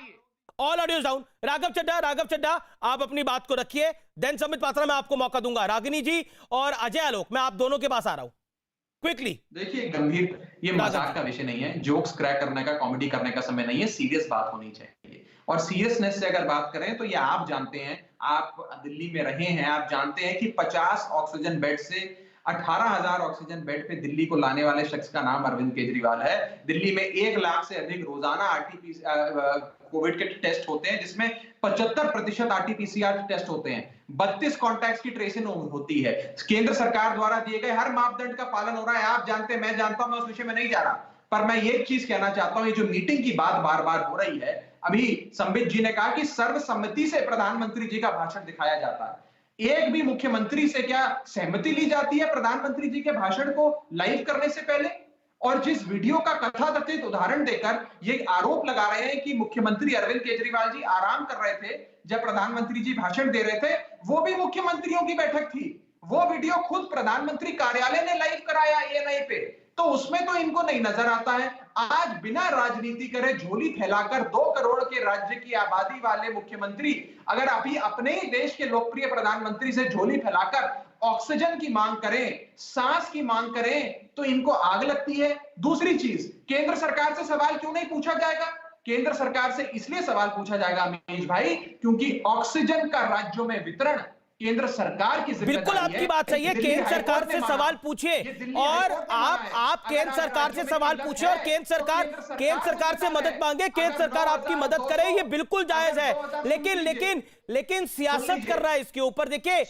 all audios down. Raghav Chadha, आप अपनी बात को रखिए। देन संबित पात्रा, मैं आपको मौका दूंगा। रागिनी जी और अजय आलोक, मैं आप दोनों के पास आ रहा हूं क्विकली। देखिए, गंभीर, ये मजाक का विषय नहीं है, जोक्स क्रैक करने का, कॉमेडी करने का समय नहीं है। सीरियस बात होनी चाहिए। और सीरियसनेस से अगर बात करें तो ये आप जानते हैं, आप दिल्ली में रहे हैं, आप जानते हैं कि 50 ऑक्सीजन बेड से 18,000 ऑक्सीजन बेड पे दिल्ली को लाने वाले शख्स का नाम अरविंद केजरीवाल है। दिल्ली में 1 लाख से अधिक रोजाना कोविड के टेस्ट होते हैं, जिसमें 75% आरटीपीसीआर टेस्ट होते हैं। 32 कॉन्टैक्ट्स की ट्रेसिंग होती है। केंद्र सरकार द्वारा दिए गए हर मापदंड का पालन हो रहा है। आप जानते हैं, मैं जानता हूं, मैं उस विषय में नहीं जा रहा, पर मैं ये चीज कहना चाहता हूं, ये जो मीटिंग की बात बार बार हो रही है, अभी संबित जी ने कहा कि सर्वसम्मति से प्रधानमंत्री जी का भाषण दिखाया जाता है। एक भी मुख्यमंत्री से क्या सहमति ली जाती है प्रधानमंत्री जी के भाषण को लाइव करने से पहले? और जिस वीडियो का कथाकथित उदाहरण देकर ये आरोप लगा रहे हैं कि मुख्यमंत्री अरविंद केजरीवाल जी आराम कर रहे थे जब प्रधानमंत्री जी भाषण दे रहे थे, वो भी मुख्यमंत्रियों की बैठक थी। वो वीडियो खुद प्रधानमंत्री कार्यालय ने लाइव कराया एएनआई पे, तो उसमें तो इनको नहीं नजर आता है। आज बिना राजनीति करे, झोली फैलाकर 2 करोड़ के राज्य की आबादी वाले मुख्यमंत्री अगर अभी अपने ही देश के लोकप्रिय प्रधानमंत्री से झोली फैलाकर ऑक्सीजन की मांग करें, सांस की मांग करें, तो इनको आग लगती है। दूसरी चीज, केंद्र सरकार से सवाल क्यों नहीं पूछा जाएगा? केंद्र सरकार से इसलिए सवाल पूछा जाएगा अमीश भाई, क्योंकि ऑक्सीजन का राज्यों में वितरण केंद्र सरकार की जिम्मेदारी है। बिल्कुल, आपकी बात सही है। केंद्र सरकार से सवाल पूछिए, और आप केंद्र सरकार से सवाल पूछे और केंद्र सरकार से मदद मांगे, केंद्र सरकार आपकी मदद करे, ये बिल्कुल जायज है। लेकिन सियासत कर रहा है इसके ऊपर। देखिए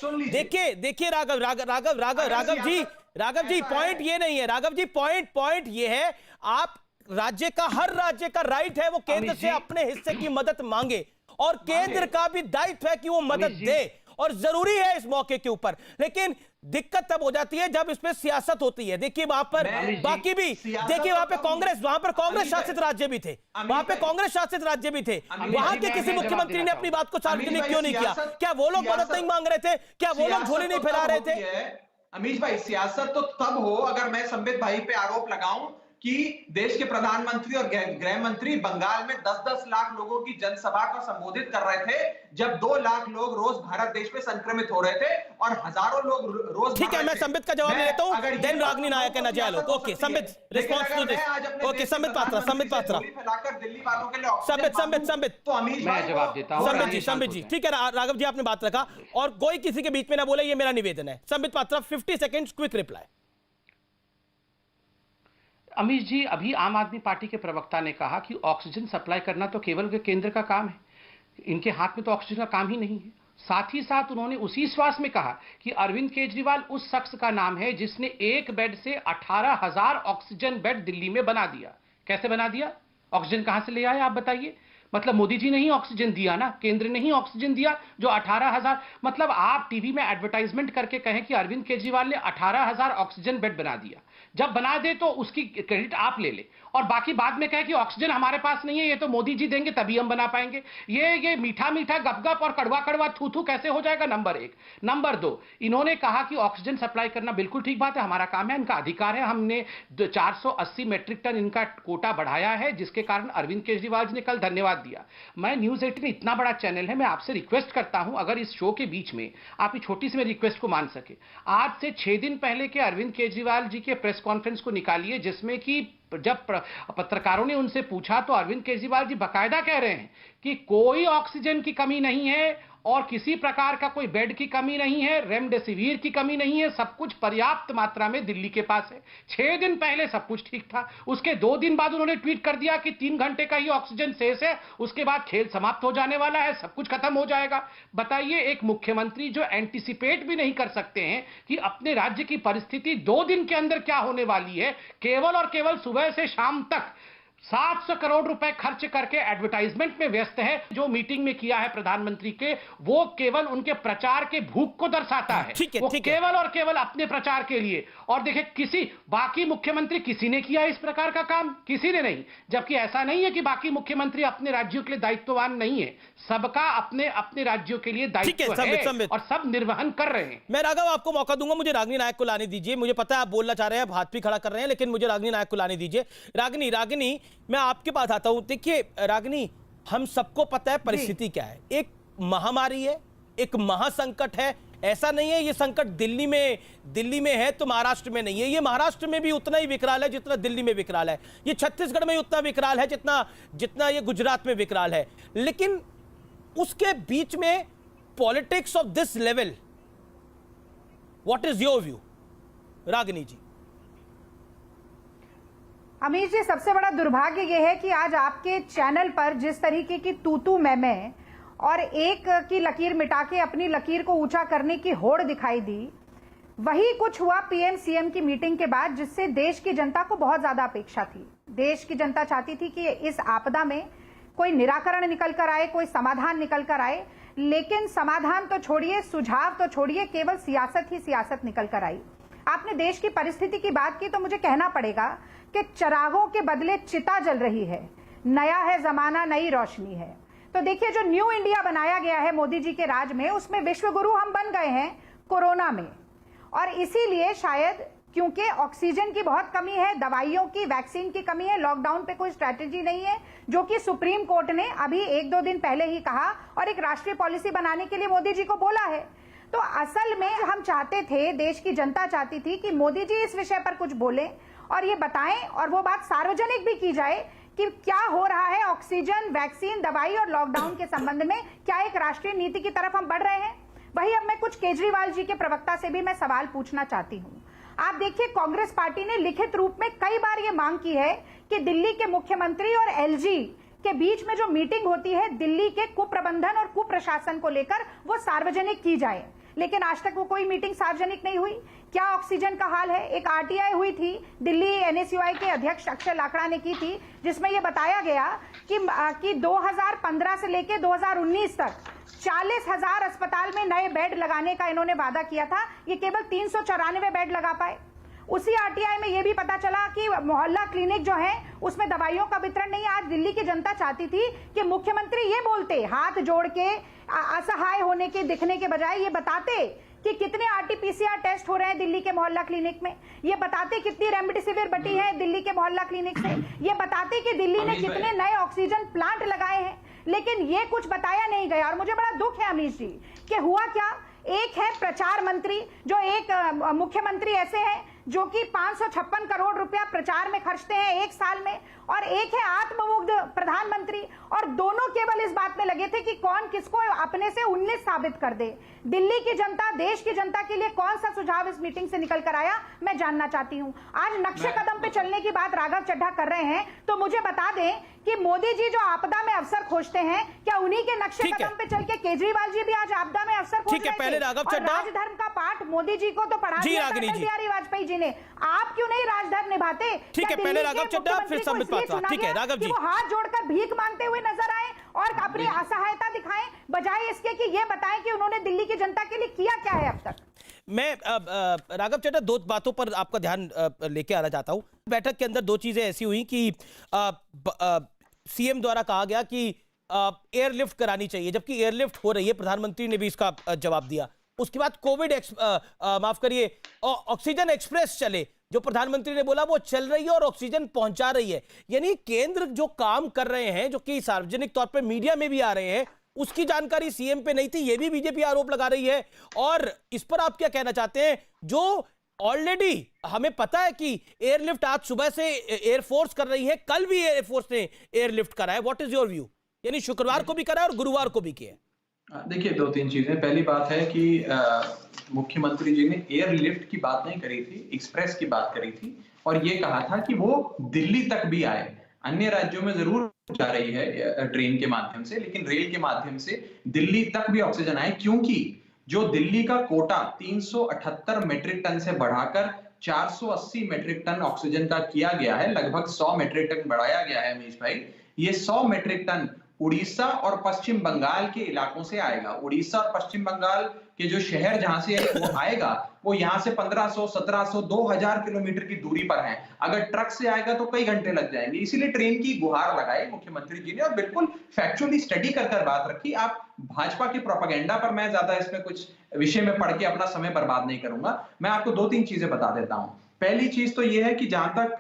राघव जी, पॉइंट ये नहीं है। राघव जी, पॉइंट ये है, आप हर राज्य का राइट है वो केंद्र से अपने हिस्से की मदद मांगे, और केंद्र का भी दायित्व है कि वो मदद दे। और जरूरी है इस मौके के ऊपर, लेकिन दिक्कत तब हो जाती है जब इसमें सियासत होती है। देखिए वहां पर बाकी भी, देखिए वहां पे कांग्रेस, वहां पर कांग्रेस शासित राज्य भी थे, वहां पे कांग्रेस शासित राज्य भी थे, वहां के किसी मुख्यमंत्री ने अपनी बात को सार्वजनिक क्यों नहीं किया? क्या वो लोग मदद नहीं मांग रहे थे? क्या वो लोग झोली नहीं फैला रहे थे? अमीश भाई, सियासत तो तब हो अगर मैं संबित भाई पे आरोप लगाऊं कि देश के प्रधानमंत्री और गृह मंत्री बंगाल में 10-10 लाख लोगों की जनसभा को संबोधित कर रहे थे, जब 2 लाख लोग रोज भारत देश में संक्रमित हो रहे थे और हजारों लोग रोज। ठीक है, मैं संबित का जवाब लेता हूं, देन रागनी नायक है नजर लोग। Okay Sambit, response to this. Okay Sambit Patra, Sambit Patra, फैलाकर दिल्ली वालों के लिए संबित तो अमीश मैं जवाब देता हूं। संबित जी ठीक है, राघव जी आपने बात रखा और कोई किसी के बीच में ना बोले, ये मेरा निवेदन है। Sambit Patra 50 seconds quick reply. Amish ji, अभी आम आदमी पार्टी के प्रवक्ता ने कहा कि ऑक्सीजन सप्लाई करना तो केवल केंद्र का काम है, इनके हाथ में तो ऑक्सीजन का काम ही नहीं है। साथ ही साथ उन्होंने उसी श्वास में कहा कि अरविंद केजरीवाल उस शख्स का नाम है जिसने एक बेड से 18,000 ऑक्सीजन बेड दिल्ली में बना दिया। कैसे बना दिया? ऑक्सीजन कहां से ले आए आप बताइए? मतलब मोदी जी ने ही ऑक्सीजन दिया ना, केंद्र ने ही ऑक्सीजन दिया जो 18,000। मतलब आप टीवी में एडवर्टाइजमेंट करके कहें कि अरविंद केजरीवाल ने 18,000 ऑक्सीजन बेड बना दिया, जब बना दे तो उसकी क्रेडिट आप ले ले और बाकी बाद में कहे कि ऑक्सीजन हमारे पास नहीं है, ये तो मोदी जी देंगे तभी हम बना पाएंगे। ये मीठा मीठा गपगप और कड़वा कड़वा थू थू कैसे हो जाएगा? नंबर 1। नंबर 2, इन्होंने कहा कि ऑक्सीजन सप्लाई करना बिल्कुल ठीक बात है, हमारा काम है, इनका अधिकार है। हमने 480 मेट्रिक टन इनका कोटा बढ़ाया है, जिसके कारण अरविंद केजरीवाल जी ने कल धन्यवाद दिया। मैं न्यूज 18 इतना बड़ा चैनल है, मैं आपसे रिक्वेस्ट करता हूं अगर इस शो के बीच में आप इस छोटी सी मेरी रिक्वेस्ट को मान सके, आज से 6 दिन पहले के अरविंद केजरीवाल जी के प्रेस कॉन्फ्रेंस को निकालिए, जिसमें कि जब पत्रकारों ने उनसे पूछा तो अरविंद केजरीवाल जी बाकायदा कह रहे हैं कि कोई ऑक्सीजन की कमी नहीं है और किसी प्रकार का कोई बेड की कमी नहीं है, रेमडेसिविर की कमी नहीं है, सब कुछ पर्याप्त मात्रा में दिल्ली के पास है। 6 दिन पहले सब कुछ ठीक था, उसके 2 दिन बाद उन्होंने ट्वीट कर दिया कि 3 घंटे का ही ऑक्सीजन शेष है, उसके बाद खेल समाप्त हो जाने वाला है, सब कुछ खत्म हो जाएगा। बताइए, एक मुख्यमंत्री जो एंटीसिपेट भी नहीं कर सकते हैं कि अपने राज्य की परिस्थिति 2 दिन के अंदर क्या होने वाली है, केवल और केवल सुबह से शाम तक 700 करोड़ रुपए खर्च करके एडवर्टाइजमेंट में व्यस्त है। जो मीटिंग में किया है प्रधानमंत्री के, वो केवल उनके प्रचार के भूख को दर्शाता है। वो केवल और केवल अपने प्रचार के लिए। और देखिए, किसी बाकी मुख्यमंत्री किसी ने किया इस प्रकार का काम? किसी ने नहीं। जबकि ऐसा नहीं है कि बाकी मुख्यमंत्री अपने राज्यों के लिए दायित्ववान नहीं है, सबका अपने अपने राज्यों के लिए दायित्व है और सब निर्वहन कर रहे हैं। मैं राघव आपको मौका दूंगा, मुझे रागनी नायक को लाने दीजिए। मुझे पता है आप बोलना चाह रहे हैं, आप हाथ भी खड़ा कर रहे हैं, लेकिन मुझे रागनी नायक को लाने दीजिए। रागनी मैं आपके पास आता हूं। देखिए रागनी, हम सबको पता है परिस्थिति क्या है, एक महामारी है, एक महासंकट है। ऐसा नहीं है ये संकट दिल्ली में है तो महाराष्ट्र में नहीं है, ये महाराष्ट्र में भी उतना ही विकराल है जितना दिल्ली में विकराल है, ये छत्तीसगढ़ में उतना विकराल है जितना ये गुजरात में विकराल है। लेकिन उसके बीच में politics of this level, what is your view Ragini ji? Amish ji, सबसे बड़ा दुर्भाग्य यह है कि आज आपके चैनल पर जिस तरीके की तू मैं और एक की लकीर मिटा के अपनी लकीर को ऊंचा करने की होड़ दिखाई दी, वही कुछ हुआ पीएम सीएम की मीटिंग के बाद, जिससे देश की जनता को बहुत ज्यादा अपेक्षा थी। देश की जनता चाहती थी कि इस आपदा में कोई निराकरण निकल कर आए, कोई समाधान निकल कर आए, लेकिन समाधान तो छोड़िए, सुझाव तो छोड़िए, केवल सियासत ही सियासत निकल कर आई। आपने देश की परिस्थिति की बात की तो मुझे कहना पड़ेगा कि चिरागों के बदले चिता जल रही है, नया है जमाना, नई रोशनी है। तो देखिए, जो न्यू इंडिया बनाया गया है मोदी जी के राज में, उसमें विश्व गुरु हम बन गए हैं कोरोना में। और इसीलिए शायद क्योंकि ऑक्सीजन की बहुत कमी है, दवाइयों की, वैक्सीन की कमी है, लॉकडाउन पे कोई स्ट्रैटेजी नहीं है, जो कि सुप्रीम कोर्ट ने अभी 1-2 दिन पहले ही कहा और एक राष्ट्रीय पॉलिसी बनाने के लिए मोदी जी को बोला है। तो असल में हम चाहते थे, देश की जनता चाहती थी कि मोदी जी इस विषय पर कुछ बोलें और ये बताएं और वो बात सार्वजनिक भी की जाए कि क्या हो रहा है ऑक्सीजन, वैक्सीन, दवाई और लॉकडाउन के संबंध में, क्या एक राष्ट्रीय नीति की तरफ हम बढ़ रहे हैं। वही अब मैं कुछ केजरीवाल जी के प्रवक्ता से भी मैं सवाल पूछना चाहती हूं। आप देखिए, कांग्रेस पार्टी ने लिखित रूप में कई बार ये मांग की है कि दिल्ली के मुख्यमंत्री और एलजी के बीच में जो मीटिंग होती है दिल्ली के कुप्रबंधन और कुप्रशासन को लेकर, वो सार्वजनिक की जाए, लेकिन आज तक वो कोई मीटिंग सार्वजनिक नहीं हुई। क्या ऑक्सीजन का हाल है? एक आरटीआई हुई थी, दिल्ली एनएसयूआई के अध्यक्ष अक्षय लाकड़ा ने की थी, जिसमें यह बताया गया कि 2015 से लेकर 2019 तक 40,000 अस्पताल में नए बेड लगाने का इन्होंने वादा किया था, ये केवल 394 बेड लगा पाए। उसी आरटीआई में ये भी पता चला कि मोहल्ला क्लिनिक जो है उसमें दवाइयों का वितरण नहीं। आज दिल्ली की जनता चाहती थी कि मुख्यमंत्री ये बोलते, हाथ जोड़ के असहाय होने के दिखने के बजाय ये बताते कि कितने आरटीपीसीआर टेस्ट हो रहे हैं दिल्ली के मोहल्ला क्लिनिक में, ये बताते कितनी रेमडेसिविर बटी है दिल्ली के मोहल्ला क्लिनिक से, ये बताते कि दिल्ली ने कितने नए ऑक्सीजन प्लांट लगाए हैं। लेकिन ये कुछ बताया नहीं गया। और मुझे बड़ा दुख है अमीश जी कि हुआ क्या, एक है प्रचार मंत्री, जो एक मुख्यमंत्री ऐसे हैं जो कि 556 करोड़ रुपया प्रचार में खर्चते हैं एक साल में, और एक है आत्ममुग्ध प्रधानमंत्री, और दोनों केवल इस बात में लगे थे कि कौन किसको अपने से 19 साबित कर दे। दिल्ली की जनता, देश की जनता के लिए कौन सा सुझाव इस मीटिंग से निकल कर आया, मैं जानना चाहती हूं। आज नक्शे कदम पे चलने की बात राघव चड्ढा कर रहे हैं, तो मुझे बता दें कि मोदी जी जो आपदा में अवसर खोजते हैं, क्या उन्हीं के नक्शे कदम पे चल के केजरीवाल जी भी आज आपदा में अवसर खोज रहे थे? पहले राघव चड्ढा, राजधर्म का पाठ मोदी जी को तो पढ़ा दिया था अटल बिहारी वाजपेयी जी ने, आप क्यों नहीं राजधर्म निभाते? ठीक है, पहले राघव चड्ढा फिर संबित पात्रा। ठीक है राघव जी, वो हाथ जोड़कर भीख मांगते हुए नजर आए और अपनी असहायता दिखाएं, बजाय इसके कि ये बताएं कि उन्होंने दिल्ली की जनता के लिए किया क्या है अब तक। मैं राघव चड्ढा दो बातों पर आपका ध्यान लेके आना चाहता हूं। बैठक के अंदर दो चीजें ऐसी हुई कि सीएम द्वारा कहा गया कि एयरलिफ्ट करानी चाहिए, जबकि एयरलिफ्ट हो रही है, प्रधानमंत्री ने भी इसका जवाब दिया। उसके बाद कोविड माफ करिए ऑक्सीजन एक्सप्रेस चले, जो प्रधानमंत्री ने बोला वो चल रही है और ऑक्सीजन पहुंचा रही है। यानी केंद्र जो काम कर रहे हैं, जो कि सार्वजनिक तौर पे मीडिया में भी आ रहे हैं, उसकी जानकारी सीएम पे नहीं थी, ये भी बीजेपी आरोप लगा रही है। और इस पर आप क्या कहना चाहते हैं? जो ऑलरेडी हमें पता है कि एयरलिफ्ट आज सुबह से एयरफोर्स कर रही है, कल भी एयरफोर्स ने एयरलिफ्ट करा है, व्हाट इज योर व्यू? यानी शुक्रवार को भी करा है और गुरुवार को भी किया है। देखिए, दो तीन चीजें। पहली बात है कि मुख्यमंत्री जी ने एयरलिफ्ट की बात नहीं करी थी, एक्सप्रेस की बात करी थी, और ये कहा था कि वो दिल्ली तक भी आए। अन्य राज्यों में जरूर जा रही है ट्रेन के माध्यम से, लेकिन रेल के माध्यम से दिल्ली तक भी ऑक्सीजन आए, क्योंकि जो दिल्ली का कोटा 378 मेट्रिक टन से बढ़ाकर 480 मेट्रिक टन ऑक्सीजन का किया गया है, लगभग 100 मेट्रिक टन बढ़ाया गया है अमीश भाई। ये 100 मेट्रिक टन उड़ीसा और पश्चिम बंगाल के इलाकों से आएगा। उड़ीसा और पश्चिम बंगाल के जो शहर जहां से वो आएगा, वो यहाँ से 1500, 1700, 2000 किलोमीटर की दूरी पर है। अगर ट्रक से आएगा तो कई घंटे लग जाएंगे। इसीलिए ट्रेन की गुहार लगाई मुख्यमंत्री जी ने, और बिल्कुल फैक्चुअली स्टडी कर बात रखी। आप भाजपा की प्रोपेगेंडा पर मैं ज्यादा इसमें कुछ विषय में पढ़ के अपना समय बर्बाद नहीं करूंगा। मैं आपको दो तीन चीजें बता देता हूं। पहली चीज तो ये है कि जहां तक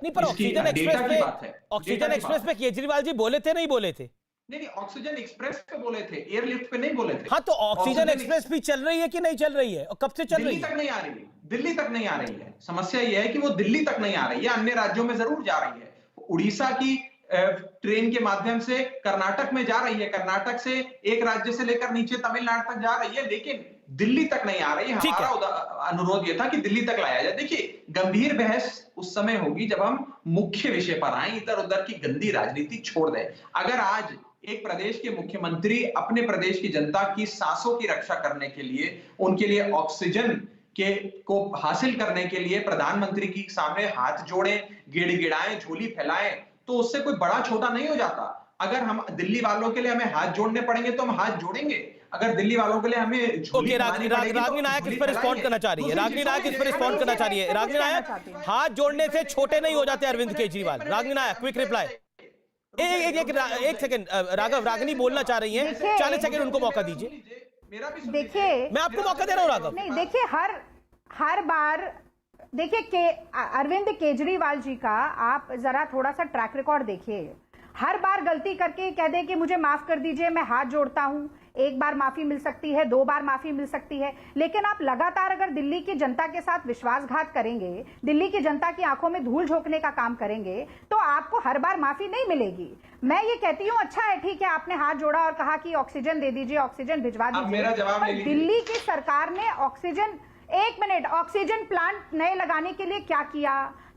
नहीं, पर ऑक्सीजन एक्सप्रेस में केजरीवाल जी बोले थे, नहीं बोले थे? नहीं, ऑक्सीजन एक्सप्रेस पे बोले थे, एयरलिफ्ट पे नहीं बोले थे। हाँ, तो ऑक्सीजन एक्सप्रेस भी चल रही है कि नहीं चल रही है, और कब से चल रही है? दिल्ली तक नहीं आ रही है, दिल्ली तक नहीं आ रही है। समस्या यह है कि वो दिल्ली तक नहीं आ रही है, अन्य राज्यों में जरूर जा रही है। उड़ीसा की ट्रेन के माध्यम से कर्नाटक में जा रही है, कर्नाटक से एक राज्य से लेकर नीचे तमिलनाडु तक जा रही है, लेकिन दिल्ली तक नहीं आ रही है। हमारा अनुरोध यह था कि दिल्ली तक लाया जाए। देखिए, गंभीर बहस उस समय होगी जब हम मुख्य विषय पर आए, इधर उधर की गंदी राजनीति छोड़ दें। अगर आज एक प्रदेश के मुख्यमंत्री अपने प्रदेश की जनता की सांसों की रक्षा करने के लिए, उनके लिए ऑक्सीजन को हासिल करने के लिए प्रधानमंत्री के सामने हाथ जोड़ें, गिड़गिड़ाएं, झोली फैलाएं, तो उससे कोई बड़ा छोटा नहीं हो जाता। अगर हम दिल्ली वालों के लिए हमें हाथ जोड़ने पड़ेंगे तो हम हाथ जोड़ेंगे। अगर दिल्ली वालों के लिए हमें झोली रागनी नायक इस पर रिस्पॉन्ड करना चाह रही है। रागनी नायक इस पर रिस्पॉन्ड करना चाह रही है। रागनी नायक, हाथ जोड़ने से छोटे नहीं हो जाते अरविंद केजरीवाल। रागनी नायक, क्विक रिप्लाई। एक सेकंड राघव, रागनी बोलना चाह रही हैं, 40 सेकंड उनको मौका दीजिए। देखिए, मैं आपको मौका दे रहा हूं राघव। नहीं, देखिए, हर बार देखिए अरविंद केजरीवाल जी का आप जरा थोड़ा सा ट्रैक रिकॉर्ड देखिए। हर बार गलती करके कह दे कि मुझे माफ कर दीजिए, मैं हाथ जोड़ता हूं, एक बार माफी मिल सकती है, 2 बार माफी मिल सकती है, लेकिन आप लगातार अगर दिल्ली की जनता के साथ विश्वासघात करेंगे, दिल्ली की जनता की आंखों में धूल झोंकने का काम करेंगे, तो आपको हर बार माफी नहीं मिलेगी। मैं ये कहती हूँ, अच्छा है, ठीक है, आपने हाथ जोड़ा और कहा कि ऑक्सीजन दे दीजिए, ऑक्सीजन भिजवा दीजिए। दिल्ली की सरकार ने ऑक्सीजन, 1 मिनट, ऑक्सीजन प्लांट नए लगाने के लिए क्या किया?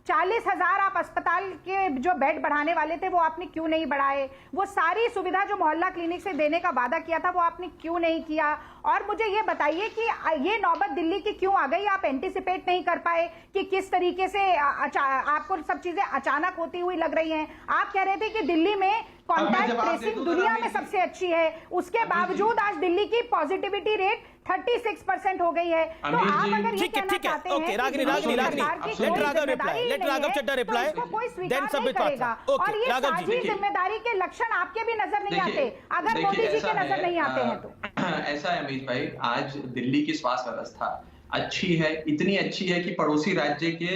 40,000 आप अस्पताल के जो बेड बढ़ाने वाले थे वो आपने क्यों नहीं बढ़ाए? वो सारी सुविधा जो मोहल्ला क्लिनिक से देने का वादा किया था वो आपने क्यों नहीं किया? और मुझे ये बताइए कि ये नौबत दिल्ली की क्यों आ गई? आप एंटिसिपेट नहीं कर पाए कि किस तरीके से आपको सब चीजें अचानक होती हुई लग रही हैं? आप कह रहे थे कि दिल्ली में कॉन्टैक्ट ट्रेसिंग दुनिया में सबसे अच्छी है, उसके बावजूद आज दिल्ली की पॉजिटिविटी रेट 36% हो गई है। तो आप अगर ये कहना चाहते हैं कि रागिनी, लेट राघव चड्ढा रिप्लाई, कोई स्वीकार नहीं करेगा, और ये साझी जिम्मेदारी के लक्षण आपके भी नजर नहीं आते अगर मोदी जी के नजर नहीं आते हैं तो? ऐसा है अमीश भाई, आज दिल्ली की स्वास्थ्य व्यवस्था अच्छी है, इतनी अच्छी है कि पड़ोसी राज्य के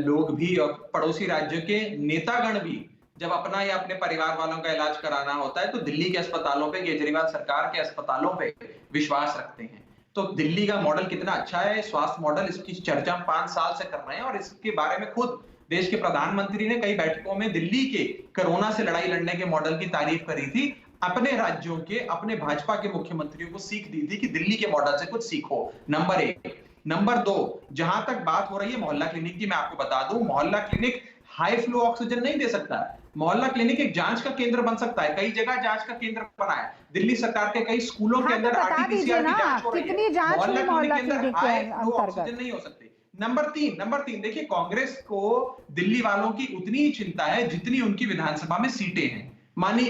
लोग भी और पड़ोसी राज्यों के नेतागण भी जब अपना या अपने परिवार वालों का इलाज कराना होता है तो दिल्ली के अस्पतालों पे, केजरीवाल सरकार के अस्पतालों पे विश्वास रखते हैं। तो दिल्ली का मॉडल कितना अच्छा है, स्वास्थ्य मॉडल, इसकी चर्चा 5 साल से कर रहे हैं और इसके बारे में खुद देश के प्रधानमंत्री ने कई बैठकों में दिल्ली के कोरोना से लड़ाई लड़ने के मॉडल की तारीफ करी थी। अपने राज्यों के, अपने भाजपा के मुख्यमंत्रियों को सीख दी थी कि दिल्ली के मॉडल से कुछ सीखो। नंबर 1। नंबर 2, जहां तक बात हो रही है मोहल्ला क्लिनिक की, मैं आपको बता दूं, मोहल्ला क्लिनिक हाई फ्लो ऑक्सीजन नहीं दे सकता है। मोहल्ला क्लिनिक एक जांच का केंद्र बन सकता है, कई जगह जांच का केंद्र बना है। दिल्ली सरकार के कई स्कूलों के अंदर आरटीपीसीआर की जांच हो रही है, मोहल्ला क्लिनिक के अंदर हाई फ्लो ऑक्सीजन नहीं हो सकती। नंबर 3, देखिए कांग्रेस को दिल्ली वालों की उतनी ही चिंता है जितनी उनकी विधानसभा में सीटें हैं, मानी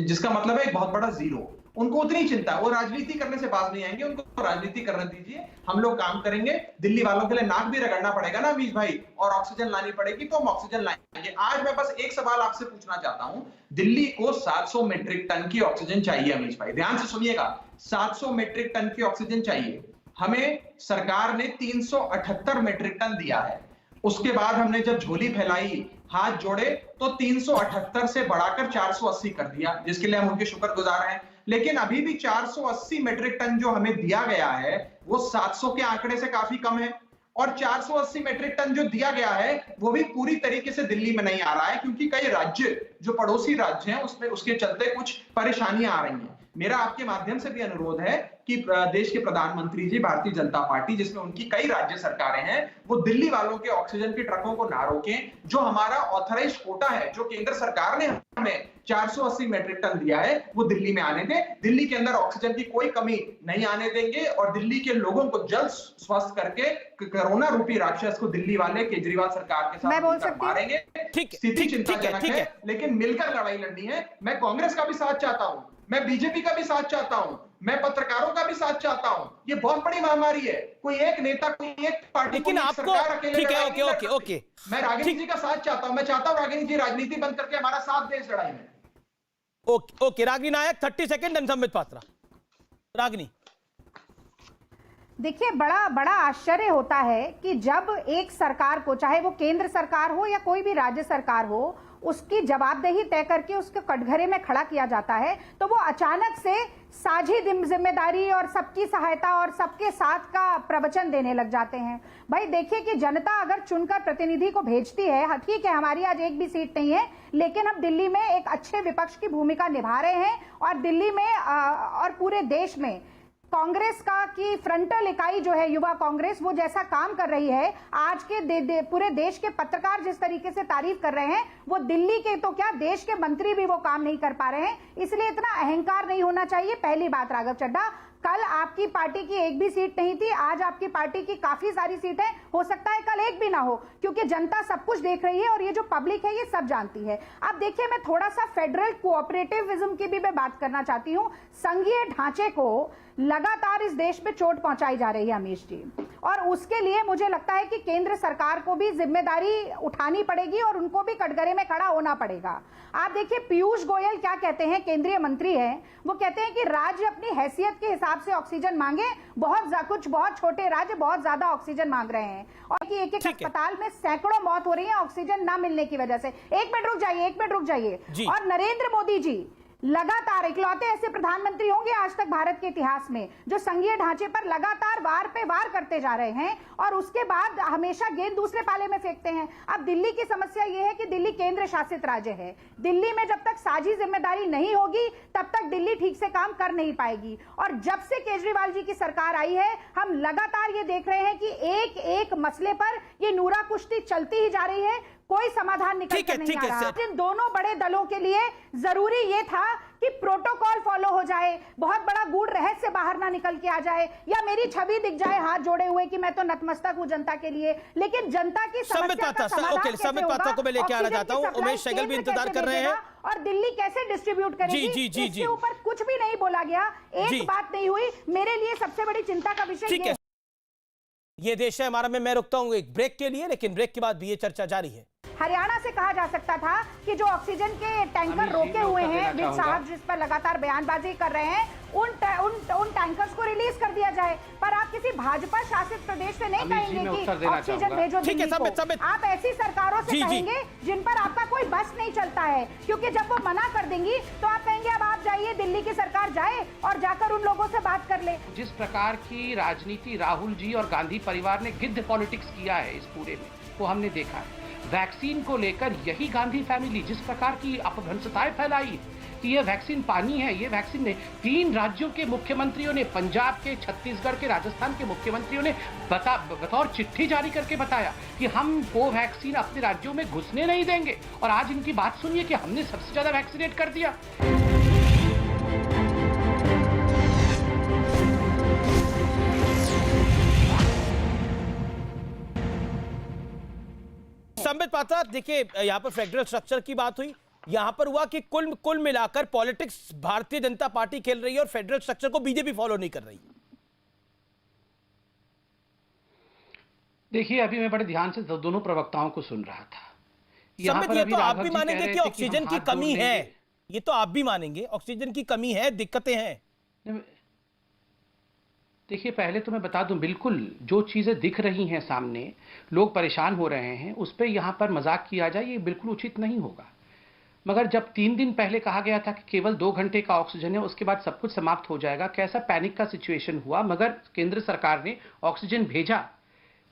जिसका मतलब है एक बहुत बड़ा जीरो। उनको उतनी चिंता, वो राजनीति करने से बाज नहीं आएंगे, उनको राजनीति करने दीजिए, हम लोग काम करेंगे। दिल्ली वालों के लिए नाक भी रगड़ना पड़ेगा ना अमीश भाई, और ऑक्सीजन लानी पड़ेगी तो हम ऑक्सीजन लाएंगे। आज मैं बस एक सवाल आपसे पूछना चाहता हूं, दिल्ली को 700 मीट्रिक टन की ऑक्सीजन चाहिए अमीश भाई, ध्यान से सुनिएगा, 700 मीट्रिक टन की ऑक्सीजन चाहिए। हमें सरकार ने 378 मीट्रिक टन दिया है। उसके बाद हमने जब झोली फैलाई, हाथ जोड़े, तो 378 से बढ़ाकर 480 कर दिया, जिसके लिए हम उनके शुक्रगुजार हैं। लेकिन अभी भी 480 मीट्रिक टन जो हमें दिया गया है वो 700 के आंकड़े से काफी कम है, और 480 मीट्रिक टन जो दिया गया है वो भी पूरी तरीके से दिल्ली में नहीं आ रहा है, क्योंकि कई राज्य जो पड़ोसी राज्य हैं उसमें उसके चलते कुछ परेशानियां आ रही हैं। मेरा आपके माध्यम से भी अनुरोध है कि देश के प्रधानमंत्री जी, भारतीय जनता पार्टी जिसमें उनकी कई राज्य सरकारें हैं, वो दिल्ली वालों के ऑक्सीजन के ट्रकों को ना रोकें। जो हमारा ऑथराइज्ड कोटा है, जो केंद्र सरकार ने हमें 480 मीट्रिक टन दिया है, वो दिल्ली में आने दें। दिल्ली के अंदर ऑक्सीजन की कोई कमी नहीं आने देंगे और दिल्ली के लोगों को जल्द स्वस्थ करके कोरोना रूपी राक्षस को दिल्ली वाले केजरीवाल सरकार के साथ मारेंगे। स्थिति चिंताजनक है, लेकिन मिलकर लड़ाई लड़नी है। मैं कांग्रेस का भी साथ चाहता हूं, मैं बीजेपी का भी साथ चाहता हूं, मैं पत्रकारों का भी साथ चाहता हूं। ये बहुत बड़ी महामारी है, कोई एक नेता, कोई एक पार्टी, लेकिन आपको ठीक है, ओके, मैं रागिनी जी का साथ चाहता हूं। मैं चाहता हूं रागिनी जी राजनीति बंद करके हमारा साथ दें इस लड़ाई में। Okay, Ragini Nayak 30 second, and Sambit Patra. Ragini, देखिए, बड़ा आश्चर्य होता है कि जब एक सरकार को, चाहे वो केंद्र सरकार हो या कोई भी राज्य सरकार हो, उसकी जवाबदेही तय करके उसके कटघरे में खड़ा किया जाता है, तो वो अचानक से साझी जिम्मेदारी और सबकी सहायता और सबके साथ का प्रवचन देने लग जाते हैं। भाई देखिए कि जनता अगर चुनकर प्रतिनिधि को भेजती है, ठीक है हमारी आज एक भी सीट नहीं है, लेकिन हम दिल्ली में एक अच्छे विपक्ष की भूमिका निभा रहे हैं, और दिल्ली में और पूरे देश में कांग्रेस का की फ्रंटल इकाई जो है युवा कांग्रेस, वो जैसा काम कर रही है, आज के पूरे देश के पत्रकार जिस तरीके से तारीफ कर रहे हैं, वो दिल्ली के तो क्या देश के मंत्री भी वो काम नहीं कर पा रहे हैं। इसलिए इतना अहंकार नहीं होना चाहिए। पहली बात, राघव चड्ढा, कल आपकी पार्टी की एक भी सीट नहीं थी, आज आपकी पार्टी की काफी सारी सीटें, हो सकता है कल एक भी ना हो, क्योंकि जनता सब कुछ देख रही है और ये जो पब्लिक है ये सब जानती है। अब देखिए, मैं थोड़ा सा फेडरल कोऑपरेटिविज्म की भी मैं बात करना चाहती हूँ। संघीय ढांचे को लगातार इस देश में चोट पहुंचाई जा रही है अमीश जी, और उसके लिए मुझे लगता है कि केंद्र सरकार को भी जिम्मेदारी उठानी पड़ेगी और उनको भी कटघरे में खड़ा होना पड़ेगा। आप देखिए, पीयूष गोयल क्या कहते हैं, केंद्रीय मंत्री हैं, वो कहते हैं कि राज्य अपनी हैसियत के हिसाब से ऑक्सीजन मांगे, कुछ बहुत छोटे राज्य बहुत ज्यादा ऑक्सीजन मांग रहे हैं, और कि एक अस्पताल में सैकड़ों मौत हो रही है ऑक्सीजन ना मिलने की वजह से। एक मिनट रुक जाइए, और नरेंद्र मोदी जी लगातार इकलौते ऐसे प्रधानमंत्री होंगे आज तक भारत के इतिहास में जो संघीय ढांचे पर लगातार वार पे वार करते जा रहे हैं और उसके बाद हमेशा गेंद दूसरे पाले में फेंकते हैं। अब दिल्ली की समस्या यह है कि दिल्ली केंद्र शासित राज्य है। दिल्ली में जब तक साझी जिम्मेदारी नहीं होगी तब तक दिल्ली ठीक से काम कर नहीं पाएगी। और जब से केजरीवाल जी की सरकार आई है हम लगातार ये देख रहे हैं कि एक एक मसले पर ये नूरा कुश्ती चलती ही जा रही है, कोई समाधान निकल कर नहीं आ रहा। इन दोनों बड़े दलों के लिए जरूरी ये था कि प्रोटोकॉल फॉलो हो जाए, बहुत बड़ा गूढ़ रहस्य बाहर ना निकल के आ जाए या मेरी छवि दिख जाए हाथ जोड़े हुए कि मैं तो नतमस्तक हूं जनता के लिए। लेकिन जनता की समस्या का समाधान कैसे होगा? को मैं लेके आना चाहता हूं, उमेश सहगल भी इंतजार कर रहे हैं और दिल्ली कैसे डिस्ट्रीब्यूट करेगी इसके ऊपर कुछ भी नहीं बोला गया, एक बात नहीं हुई। मेरे लिए सबसे बड़ी चिंता का विषय ये देश है हमारा। मैं रुकता हूं एक ब्रेक के लिए, लेकिन ब्रेक के बाद भी ये चर्चा जारी है। हरियाणा से कहा जा सकता था कि जो ऑक्सीजन के टैंकर रोके हुए हैं विज साहब जिस पर लगातार बयानबाजी कर रहे हैं उन टैंकर्स को रिलीज कर दिया जाए, पर आप किसी भाजपा शासित प्रदेश से नहीं कहेंगे कि ऑक्सीजन भेजो दिल्ली को। आप ऐसी सरकारों से कहेंगे जिन पर आपका कोई बस नहीं चलता है, क्योंकि जब वो मना कर देंगी तो आप कहेंगे अब आप जाइए, दिल्ली की सरकार जाए और जाकर उन लोगों से बात कर ले। जिस प्रकार की राजनीति राहुल जी और गांधी परिवार ने गिद्ध पॉलिटिक्स किया है इस पूरे में, वो हमने देखा है। वैक्सीन को लेकर यही गांधी फैमिली जिस प्रकार की अपभ्रंशताएं फैलाई कि ये वैक्सीन पानी है, ये वैक्सीन नहीं। 3 राज्यों के मुख्यमंत्रियों ने, पंजाब के, छत्तीसगढ़ के, राजस्थान के मुख्यमंत्रियों ने बतौर चिट्ठी जारी करके बताया कि हम कोवैक्सीन अपने राज्यों में घुसने नहीं देंगे। और आज इनकी बात सुनिए कि हमने सबसे ज्यादा वैक्सीनेट कर दिया। संबित पात्रा, देखिए यहाँ पर फेडरल स्ट्रक्चर की बात हुई, यहां पर हुआ कि कुल मिलाकर पॉलिटिक्स भारतीय जनता पार्टी खेल रही है और फेडरल स्ट्रक्चर को बीजेपी फॉलो नहीं कर रही। देखिए अभी मैं बड़े ध्यान से दोनों प्रवक्ताओं को सुन रहा था। संबित, ये तो आप भी मानेंगे कि ऑक्सीजन की कमी है, ये तो आप भी मानेंगे ऑक्सीजन की कमी है, दिक्कतें हैं। देखिए पहले तो मैं बता दूं, बिल्कुल जो चीजें दिख रही हैं सामने, लोग परेशान हो रहे हैं, उस पर यहां पर मजाक किया जाए ये बिल्कुल उचित नहीं होगा। मगर जब 3 दिन पहले कहा गया था कि केवल 2 घंटे का ऑक्सीजन है, उसके बाद सब कुछ समाप्त हो जाएगा, कैसा पैनिक का सिचुएशन हुआ। मगर केंद्र सरकार ने ऑक्सीजन भेजा,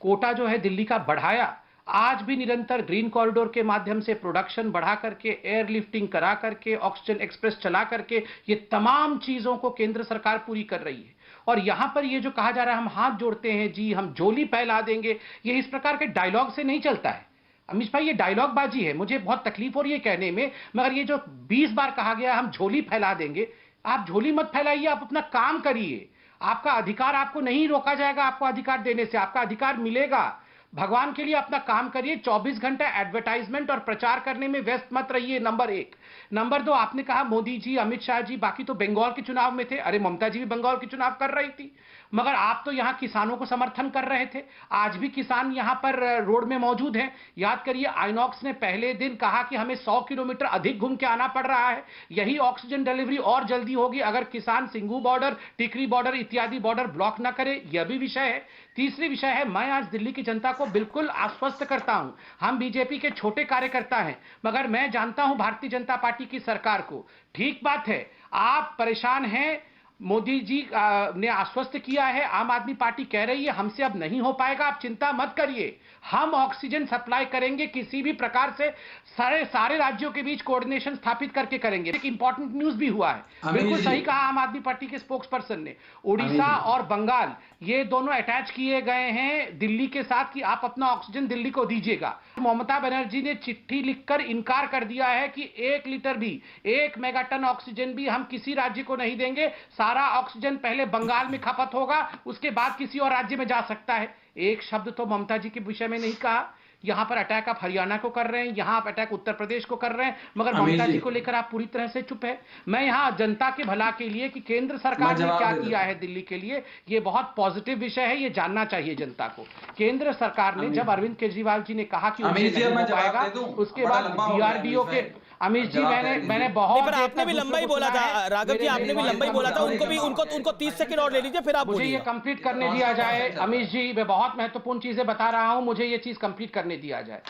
कोटा जो है दिल्ली का बढ़ाया, आज भी निरंतर ग्रीन कॉरिडोर के माध्यम से प्रोडक्शन बढ़ा करके, एयरलिफ्टिंग करा करके, ऑक्सीजन एक्सप्रेस चला करके, ये तमाम चीजों को केंद्र सरकार पूरी कर रही है। और यहां पर ये जो कहा जा रहा है हम हाथ जोड़ते हैं जी, हम झोली फैला देंगे, ये इस प्रकार के डायलॉग से नहीं चलता है अमीश भाई, ये डायलॉग बाजी है। मुझे बहुत तकलीफ हो रही है कहने में, मगर ये जो 20 बार कहा गया हम झोली फैला देंगे, आप झोली मत फैलाइए, आप अपना काम करिए। आपका अधिकार, आपको नहीं रोका जाएगा आपको अधिकार देने से, आपका अधिकार मिलेगा। भगवान के लिए अपना काम करिए, 24 घंटे एडवर्टाइजमेंट और प्रचार करने में व्यस्त मत रहिए, नंबर 1। नंबर 2, आपने कहा मोदी जी, अमित शाह जी, बाकी तो बंगाल के चुनाव में थे। अरे ममता जी भी बंगाल के चुनाव कर रही थी, मगर आप तो यहां किसानों को समर्थन कर रहे थे। आज भी किसान यहां पर रोड में मौजूद हैं। याद करिए आइनॉक्स ने पहले दिन कहा कि हमें 100 किलोमीटर अधिक घूम के आना पड़ रहा है। यही ऑक्सीजन डिलीवरी और जल्दी होगी अगर किसान सिंघू बॉर्डर, टिकरी बॉर्डर इत्यादि बॉर्डर ब्लॉक ना करे, यह भी विषय है। तीसरी विषय है, मैं आज दिल्ली की जनता को बिल्कुल आश्वस्त करता हूं, हम बीजेपी के छोटे कार्यकर्ता हैं, मगर मैं जानता हूं भारतीय जनता पार्टी की सरकार को। ठीक बात है, आप परेशान हैं, मोदी जी ने आश्वस्त किया है, आम आदमी पार्टी कह रही है हमसे अब नहीं हो पाएगा, आप चिंता मत करिए, हम ऑक्सीजन सप्लाई करेंगे किसी भी प्रकार से, सारे राज्यों के बीच कोऑर्डिनेशन स्थापित करके करेंगे। एक इंपॉर्टेंट न्यूज भी हुआ है, बिल्कुल सही कहा आम आदमी पार्टी के स्पोक्स पर्सन ने, उड़ीसा और बंगाल ये दोनों अटैच किए गए हैं दिल्ली के साथ कि आप अपना ऑक्सीजन दिल्ली को दीजिएगा। ममता बनर्जी ने चिट्ठी लिखकर इनकार कर दिया है कि 1 लीटर भी, 1 मेगाटन ऑक्सीजन भी हम किसी राज्य को नहीं देंगे। सारा ऑक्सीजन पहले बंगाल में खपत होगा, उसके बाद किसी और राज्य में जा सकता है। एक शब्द तो ममता जी के विषय में नहीं कहा। यहां पर अटैक आप हरियाणा को कर रहे हैं, यहां आप अटैक उत्तर प्रदेश को कर रहे हैं, मगर ममता जी को लेकर आप पूरी तरह से चुप है। मैं यहां जनता के भला के लिए कि केंद्र सरकार ने क्या किया है दिल्ली के लिए, ये बहुत पॉजिटिव विषय है, ये जानना चाहिए जनता को। केंद्र सरकार ने जब अरविंद केजरीवाल जी ने कहा कि उन्हें नहीं हो पाएगा, उसके बाद डीआरडीओ के अमित जी मैंने बहुत, पर आपने भी लंबा ही बोला था राघव जी, आपने भी लंबा ही बोला था, उनको 30 सेकंड और ले लीजिए, फिर आप मुझे ये कंप्लीट करने दिया जाए। अमित जी, मैं बहुत महत्वपूर्ण चीजें बता रहा हूं, मुझे ये चीज कंप्लीट करने दिया जाए।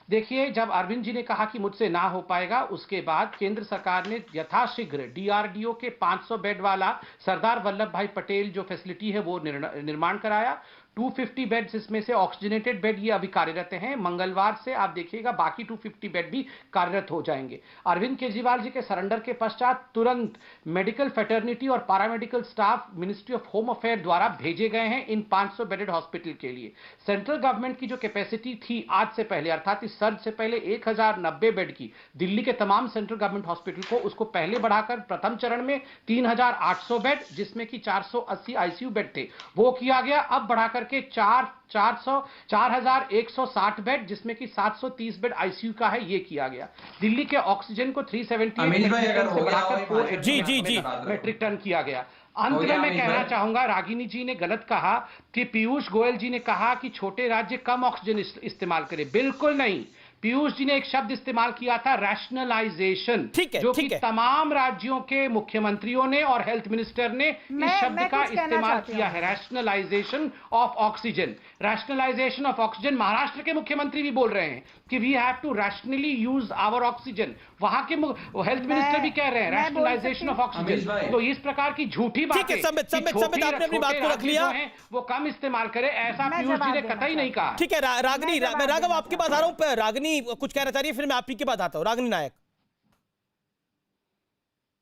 देखिए, जब अरविंद जी ने कहा कि मुझसे ना हो पाएगा, उसके बाद केंद्र सरकार ने यथाशीघ्र डीआरडीओ के 500 बेड वाला सरदार वल्लभ भाई पटेल जो फैसिलिटी है वो निर्माण कराया। 250 बेड्स इसमें से ऑक्सीजनेटेड बेड ये अभी कार्यरत हैं। मंगलवार से आप देखिएगा बाकी 250 बेड भी कार्यरत हो जाएंगे। अरविंद केजरीवाल जी के सरेंडर के पश्चात तुरंत मेडिकल फेटर्निटी और paramedical staff ministry of home affair द्वारा भेजे गए हैं इन 500 बेडेड हॉस्पिटल के लिए। सेंट्रल गवर्नमेंट की जो कैपेसिटी थी आज से पहले, अर्थात इस सर्ज से पहले 1090 बेड की दिल्ली के तमाम सेंट्रल गवर्नमेंट हॉस्पिटल को, उसको पहले बढ़ाकर प्रथम चरण में 3800 बेड, जिसमें कि 480 आईसीयू बेड थे, वो किया गया। अब बढ़ाकर के 4160 बेड, जिसमें कि 730 बेड आईसीयू का है, ये किया गया। दिल्ली के ऑक्सीजन को 378 से बढ़ाकर 480 मेट्रिक टन किया गया। अंत में मैं कहना चाहूंगा, रागिनी जी ने गलत कहा कि पीयूष गोयल जी ने कहा कि छोटे राज्य कम ऑक्सीजन इस्तेमाल करें। बिल्कुल नहीं। पीयूष जी ने एक शब्द इस्तेमाल किया था, रैशनलाइजेशन, जो कि तमाम राज्यों के मुख्यमंत्रियों ने और हेल्थ मिनिस्टर ने इस शब्द का इस्तेमाल किया है, rationalisation of oxygen. Rationalisation of oxygen Maharashtra के मुख्यमंत्री भी बोल रहे हैं कि we have to rationally use our oxygen. वहां के हेल्थ मिनिस्टर भी कह रहे हैं रैशनलाइजेशन ऑफ ऑक्सीजन। तो इस प्रकार की झूठी बातें आपने अपनी बात को रख लिया, वो कम इस्तेमाल करे, ऐसा पीयूष जी ने कतई नहीं कहा। ठीक है रागिनी, मैं राघव आपके पास आ रहा हूं। रागिनी कुछ कहना चाह रही है, फिर मैं आप ही के पास आता हूं। रागिनी नायक,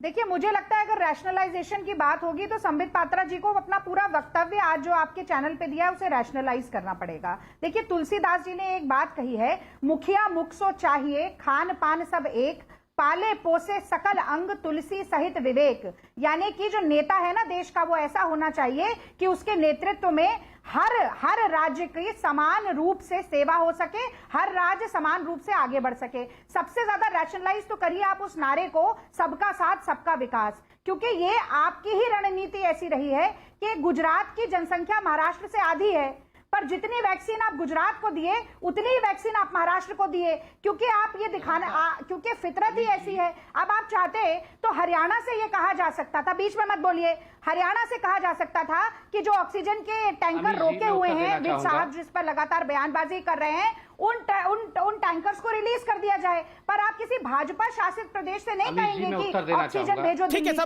देखिए, मुझे लगता है अगर रैशनलाइजेशन की बात होगी तो संबित पात्रा जी को अपना पूरा वक्तव्य आज जो आपके चैनल पे दिया है उसे रैशनलाइज करना पड़ेगा। देखिए, तुलसीदास जी ने एक बात कही है, मुखिया मुख सो चाहिए, खान पान सब एक, पाले पोसे सकल अंग तुलसी सहित विवेक। यानी कि जो नेता है ना देश का, वो ऐसा होना चाहिए कि उसके नेतृत्व में हर राज्य की समान रूप से सेवा हो सके, हर राज्य समान रूप से आगे बढ़ सके। सबसे ज्यादा रैशनलाइज तो करिए आप उस नारे को, सबका साथ सबका विकास, क्योंकि ये आपकी ही रणनीति ऐसी रही है कि गुजरात की जनसंख्या महाराष्ट्र से आधी है, पर जितनी वैक्सीन आप गुजरात को दिए उतनी ही वैक्सीन आप महाराष्ट्र को दिए, क्योंकि आप ये दिखाना, क्योंकि फितरत ही ऐसी है। अब आप चाहते तो हरियाणा से ये कहा जा सकता था, बीच में मत बोलिए, हरियाणा से कहा जा सकता था कि जो ऑक्सीजन के टैंकर रोके हुए हैं, विज साहब जिस पर लगातार बयानबाजी कर रहे हैं, उन टैंकर्स को रिलीज कर दिया जाए। पर आप किसी भाजपा शासित प्रदेश से नहीं कहेंगे कि ऑक्सीजन भेजो दिल्ली को।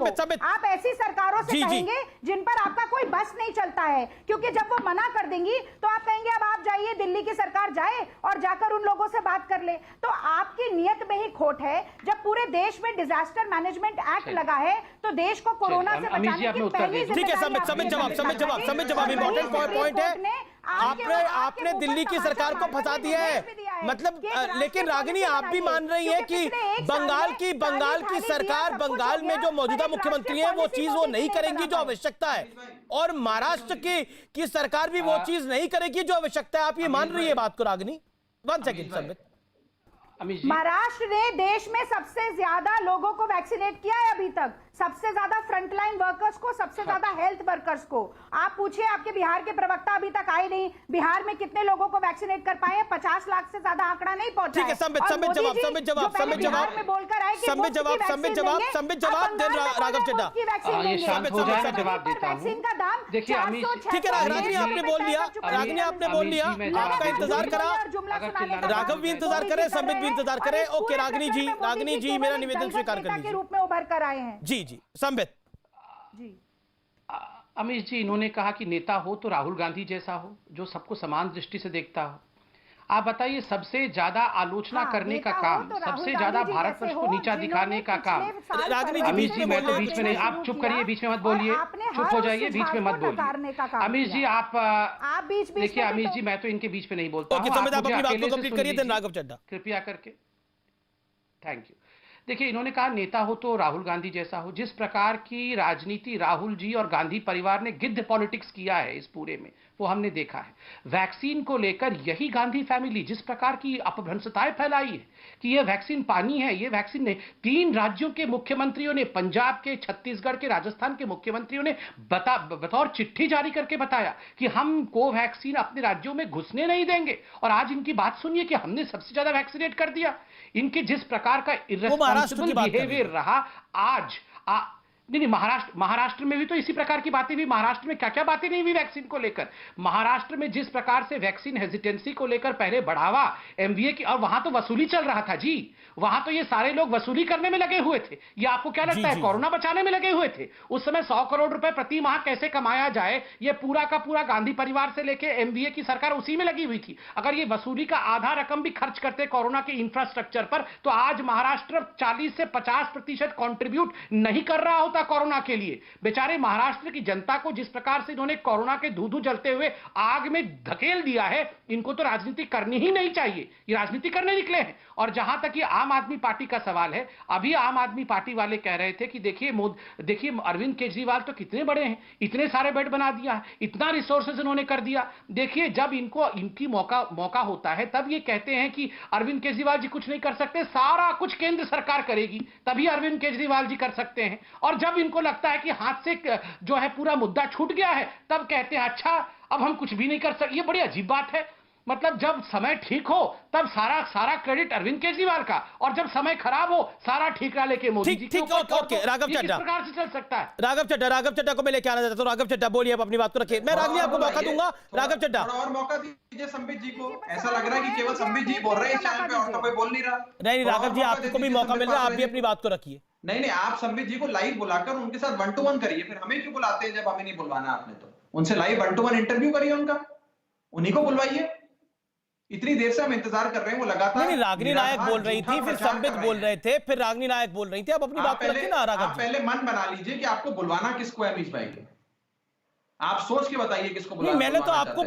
आप ऐसी सरकारों से कहेंगे जिन पर आपका कोई बस नहीं चलता है, क्योंकि जब वो मना कर देंगी तो आप कहेंगे अब आप जाइए, दिल्ली की सरकार जाए और जाकर उन लोगों से बात कर ले। तो आपकी नियत में ही खोट है। जब पूरे देश में डिजास्टर मैनेजमेंट एक्ट लगा है तो देश को कोरोना से बचाने की पहली समय जवाब इंपॉर्टेंट पॉइंट है। आपने दिल्ली की सरकार को फंसा दिया है, मतलब लेकिन रागिनी आप भी मान रही हैं कि बंगाल की सरकार, बंगाल में जो मौजूदा मुख्यमंत्री है वो चीज वो नहीं करेंगी जो आवश्यकता है, और महाराष्ट्र की सरकार भी वो चीज नहीं करेगी जो आवश्यकता है। आप ये मान रही है बात को रागिनी? 1 सेकंड संबित। महाराष्ट्र ने देश में सबसे ज्यादा लोगों को वैक्सीनेट किया है अभी तक, सबसे ज्यादा फ्रंटलाइन वर्कर्स को, सबसे ज्यादा हेल्थ वर्कर्स को। आप पूछिए, आपके बिहार के प्रवक्ता अभी तक आए नहीं, बिहार में कितने लोगों को वैक्सीनेट कर पाए? 50 लाख से ज्यादा आंकड़ा नहीं पहुंचा। ठीक है, संबित जवाब में बोलकर आए संबित जवाब राघव चड्ढा, वैक्सीन का दाम। देखिए ठीक है रागिनी आपने बोल लिया, आपका इंतजार करा, राघव भी इंतजार करे, संबित भी इंतजार करे। ओके रागिनी जी मेरा निवेदन स्वीकार कर लीजिए। के रूप में उभर कर आए हैं। जी संबित जी। अमीश जी, इन्होंने कहा कि नेता हो तो राहुल गांधी जैसा हो, जो सबको समान दृष्टि से देखता हो। आप बताइए, सबसे ज्यादा आलोचना करने का काम, सबसे ज्यादा भारत वर्ष को नीचा दिखाने का काम। अमीश जी, मैं तो बीच में नहीं, आप चुप करिए, बीच में मत बोलिए, चुप हो जाइए, बीच में मत बोलिए। अमीश जी आप देखिए, अमीश जी मैं तो इनके बीच में नहीं बोलता हूं, कृपया करके। Thank you. देखिए, इन्होंने कहा नेता हो तो राहुल गांधी जैसा हो। जिस प्रकार की राजनीति राहुल जी और गांधी परिवार ने गिद्ध पॉलिटिक्स किया है इस पूरे में, वो हमने देखा है। वैक्सीन को लेकर यही गांधी फैमिली जिस प्रकार की अपभ्रंशताएं फैलाई है कि ये वैक्सीन पानी है, ये वैक्सीन नहीं। 3 राज्यों के मुख्यमंत्रियों ने, पंजाब के, छत्तीसगढ़ के, राजस्थान के मुख्यमंत्रियों ने बतौर चिट्ठी जारी करके बताया कि हम कोवैक्सीन अपने राज्यों में घुसने नहीं देंगे। और आज इनकी बात सुनिए कि हमने सबसे ज्यादा वैक्सीनेट कर दिया। इनके जिस प्रकार का इर्रेस्पॉन्सिबल बिहेवियर रहा आज नहीं, महाराष्ट्र में भी तो इसी प्रकार की बातें हुई। महाराष्ट्र में क्या क्या बातें नहीं हुई वैक्सीन को लेकर। महाराष्ट्र में जिस प्रकार से वैक्सीन हेजिटेंसी को लेकर पहले बढ़ावा एमवीए की, और वहां तो वसूली चल रहा था जी, वहां तो ये सारे लोग वसूली करने में लगे हुए थे। ये आपको क्या लगता है कोरोना बचाने में लगे हुए थे? उस समय 100 करोड़ रुपए प्रति माह कैसे कमाया जाए, ये पूरा का पूरा गांधी परिवार से लेकर एमवीए की सरकार उसी में लगी हुई थी। अगर ये वसूली का आधा रकम भी खर्च करते कोरोना के इंफ्रास्ट्रक्चर पर, तो आज महाराष्ट्र 40 से 50% कॉन्ट्रीब्यूट नहीं कर रहा होता कोरोना के लिए। बेचारे महाराष्ट्र की जनता को जिस प्रकार से इन्होंने कोरोना के धू-धू जलते हुए आग में धकेल दिया है, इनको तो राजनीति करनी ही नहीं चाहिए। ये राजनीति करने निकले हैं। और जहां तक ये आम आदमी पार्टी का सवाल है, अभी आम आदमी पार्टी वाले कह रहे थे कि देखिए अरविंद केजरीवाल तो कितने बड़े हैं, इतने सारे बेड बना दिया है, इतना रिसोर्सेज उन्होंने कर दिया। देखिए जब इनकी मौका होता है तब ये कहते हैं कि अरविंद केजरीवाल जी कुछ नहीं कर सकते, सारा कुछ केंद्र सरकार करेगी, तभी अरविंद केजरीवाल जी कर सकते हैं। और जब इनको लगता है कि हाथ से जो है पूरा मुद्दा छूट गया है, तब कहते हैं अच्छा अब हम कुछ भी नहीं कर सकते। ये बड़ी अजीब बात है। मतलब जब समय ठीक हो तब सारा क्रेडिट अरविंद केजरीवाल का, और जब समय खराब हो सारा ठीकरा लेके मोदी जी के ऊपर। ओके राघव चड्ढा, किस प्रकार से चल सकता है? राघव चड्ढा को मैं लेके आना चाहता हूं। राघव चड्ढा बोलिए, आप अपनी बात को रखिए। मैं राघवी आपको मौका दूंगा। राघव चड्ढा और मौका दीजिए संबित जी को। ऐसा लग रहा है कि केवल संबित जी बोल रहे हैं चैनल पे और तो कोई बोल नहीं रहा। नहीं राघव जी, आपको भी मौका मिल रहा है, आप भी अपनी बात को रखिए। नहीं, आप संबित जी को लाइव बुलाकर उनके साथ 1 to 1 करिए। फिर हमें क्यों बुलाते हैं जब हमें नहीं बुलवाना आपने? तो उनसे लाइव 1 to 1 इंटरव्यू करिए उनका, उन्हीं को बुलवाइए। इतनी देर से हम इंतजार कर रहे हैं, वो लगातार। नहीं, रागिनी नायक बोल रही थी, फिर संबित बोल रहे थे, फिर रागिनी नायक बोल रही थी। आप अपनी बात को रखिए ना राघव जी। पहले मन बना लीजिए कि आपको बुलवाना किसको है अमीश भाई को। आप सोच के बताइए किसको बुलाना। मैंने तो आपको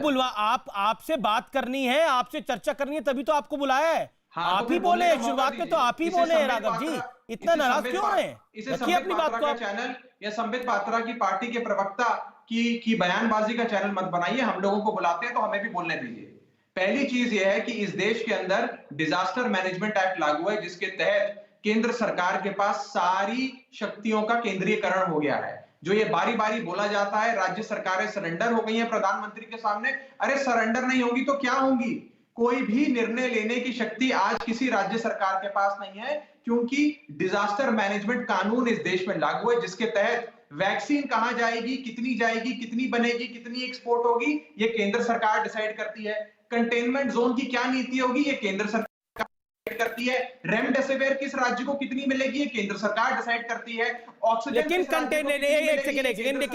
आपसे बात करनी है, आपसे चर्चा करनी है, तभी तो आपको बुलाया है। आप ही बोले शुरुआत में, तो आप ही बोले राघव जी, इतना नाराज क्यों हो रहे हैं? रखिए अपनी बात को। चैनल या संबित पात्रा की पार्टी के प्रवक्ता की बयानबाजी का चैनल मत बनाइए। हम लोगों को बुलाते हैं तो हमें भी बोलने दीजिए। पहली चीज यह है कि इस देश के अंदर डिजास्टर मैनेजमेंट एक्ट लागू है, जिसके तहत केंद्र सरकार के पास सारी शक्तियों का केंद्रीयकरण हो गया है। जो ये बारी बारी बोला जाता है राज्य सरकारें सरेंडर हो गई हैं प्रधानमंत्री के सामने, अरे सरेंडर नहीं होगी तो क्या होंगी? कोई भी निर्णय लेने की शक्ति आज किसी राज्य सरकार के पास नहीं है, क्योंकि डिजास्टर मैनेजमेंट कानून इस देश में लागू है, जिसके तहत वैक्सीन कहां जाएगी, कितनी बनेगी, कितनी एक्सपोर्ट होगी, ये केंद्र सरकार डिसाइड करती है। कंटेनमेंट जोन की क्या नीति होगी, ये केंद्र सरकार डिसाइड करती है। रेमडेसिविर किस राज्य को कितनी मिलेगी, ये केंद्र सरकार डिसाइड करती है। ऑक्सीजन लेकिन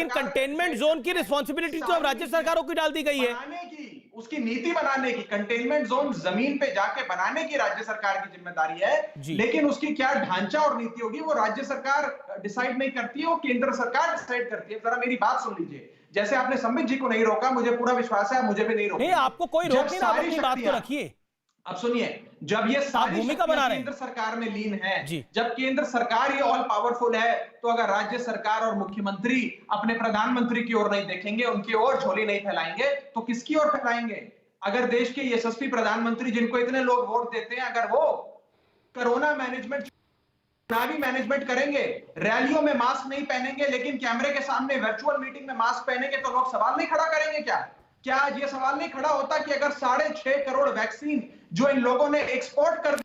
कंटेनमेंट जोन की रिस्पॉन्सिबिलिटी तो अब राज्य सरकारों की डाल दी गई है, उसकी नीति बनाने की। कंटेनमेंट जोन जमीन पे जाके बनाने की राज्य सरकार की जिम्मेदारी है, लेकिन उसकी क्या ढांचा और नीति होगी वो राज्य सरकार डिसाइड नहीं करती है, वो केंद्र सरकार डिसाइड करती है। जरा मेरी बात सुन लीजिए। जैसे आपने संबित जी को नहीं रोका, मुझे पूरा विश्वास है मुझे भी नहीं रोका। नहीं, आपको कोई रोक नहीं, आप अपनी बात को रखिए। अब सुनिए, जब ये सारी भूमिका बना रहे हैं, केंद्र सरकार में लीन है, जब केंद्र सरकार ये ऑल पावरफुल है, तो अगर राज्य सरकार और मुख्यमंत्री अपने प्रधानमंत्री की ओर नहीं देखेंगे, उनकी ओर झोली नहीं फैलाएंगे, तो किसकी ओर फैलाएंगे? अगर देश के यशस्वी प्रधानमंत्री जिनको इतने लोग वोट देते हैं, अगर वो कोरोना मैनेजमेंट, चुनावी मैनेजमेंट करेंगे, रैलियों में मास्क नहीं पहनेंगे, लेकिन कैमरे के सामने वर्चुअल मीटिंग में मास्क पहनेंगे, तो लोग सवाल नहीं खड़ा करेंगे क्या आज ये सवाल नहीं खड़ा होता कि अगर 6.5 करोड़ वैक्सीन जो इन लोगों ने एक्सपोर्ट कर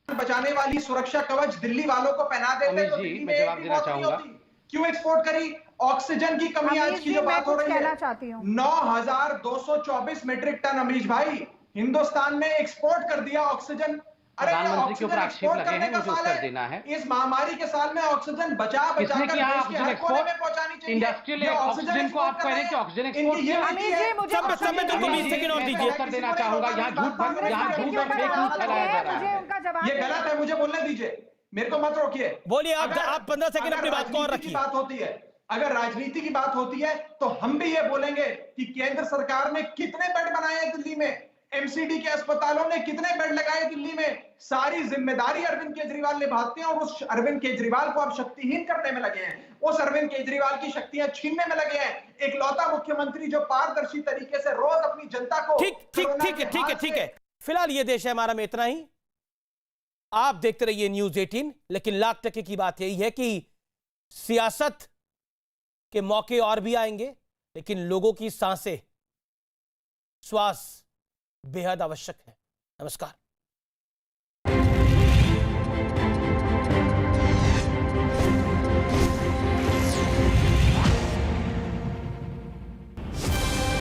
बचाने वाली सुरक्षा कवच दिल्ली वालों को पहना देते तो दिल्ली में एक भी मौत नहीं होती? क्यों एक्सपोर्ट करी? ऑक्सीजन की कमी आज की जो बात हो रही है, 9,224 मीट्रिक टन अमीश भाई हिंदुस्तान ने एक्सपोर्ट कर दिया ऑक्सीजन। प्रधानमंत्री के ऊपर आक्षेप लगे हैं, मुझे उत्तर देना है। इस महामारी के साल में ऑक्सीजन बचाकर देश के हर कोने में पहुंचानी चाहिए। इंडस्ट्रियल ऑक्सीजन को आप कह रहे हैं कि ऑक्सीजन एक्सपोर्ट उत्तर देना चाहूंगा। यहाँ झूठ और फेक न्यूज फैलाया जा रहा है, ये गलत है, मुझे बोलने दीजिए, मेरे को मत रोकिए। बोलिए, आप 15 सेकंड अपनी बात को और रखिए। बात होती है, अगर राजनीति की बात होती है तो हम भी ये बोलेंगे कि केंद्र सरकार ने कितने बेड बनाए हैं दिल्ली में, एमसीडी के अस्पतालों ने कितने बेड लगाए दिल्ली में, सारी जिम्मेदारी अरविंद केजरीवाल निभाते हैं, और उस अरविंद केजरीवाल को अब शक्तिहीन करने में लगे हैं, उस अरविंद केजरीवाल की शक्तियां छीनने में लगे हैं। एक लौता मुख्यमंत्री जो पारदर्शी तरीके से रोज अपनी जनता को ठीक है। फिलहाल ये देश है हमारा में इतना ही। आप देखते रहिए न्यूज 18। लेकिन लाख टके की बात यही है कि सियासत के मौके और भी आएंगे, लेकिन लोगों की सांसें, श्वास बेहद आवश्यक है। नमस्कार।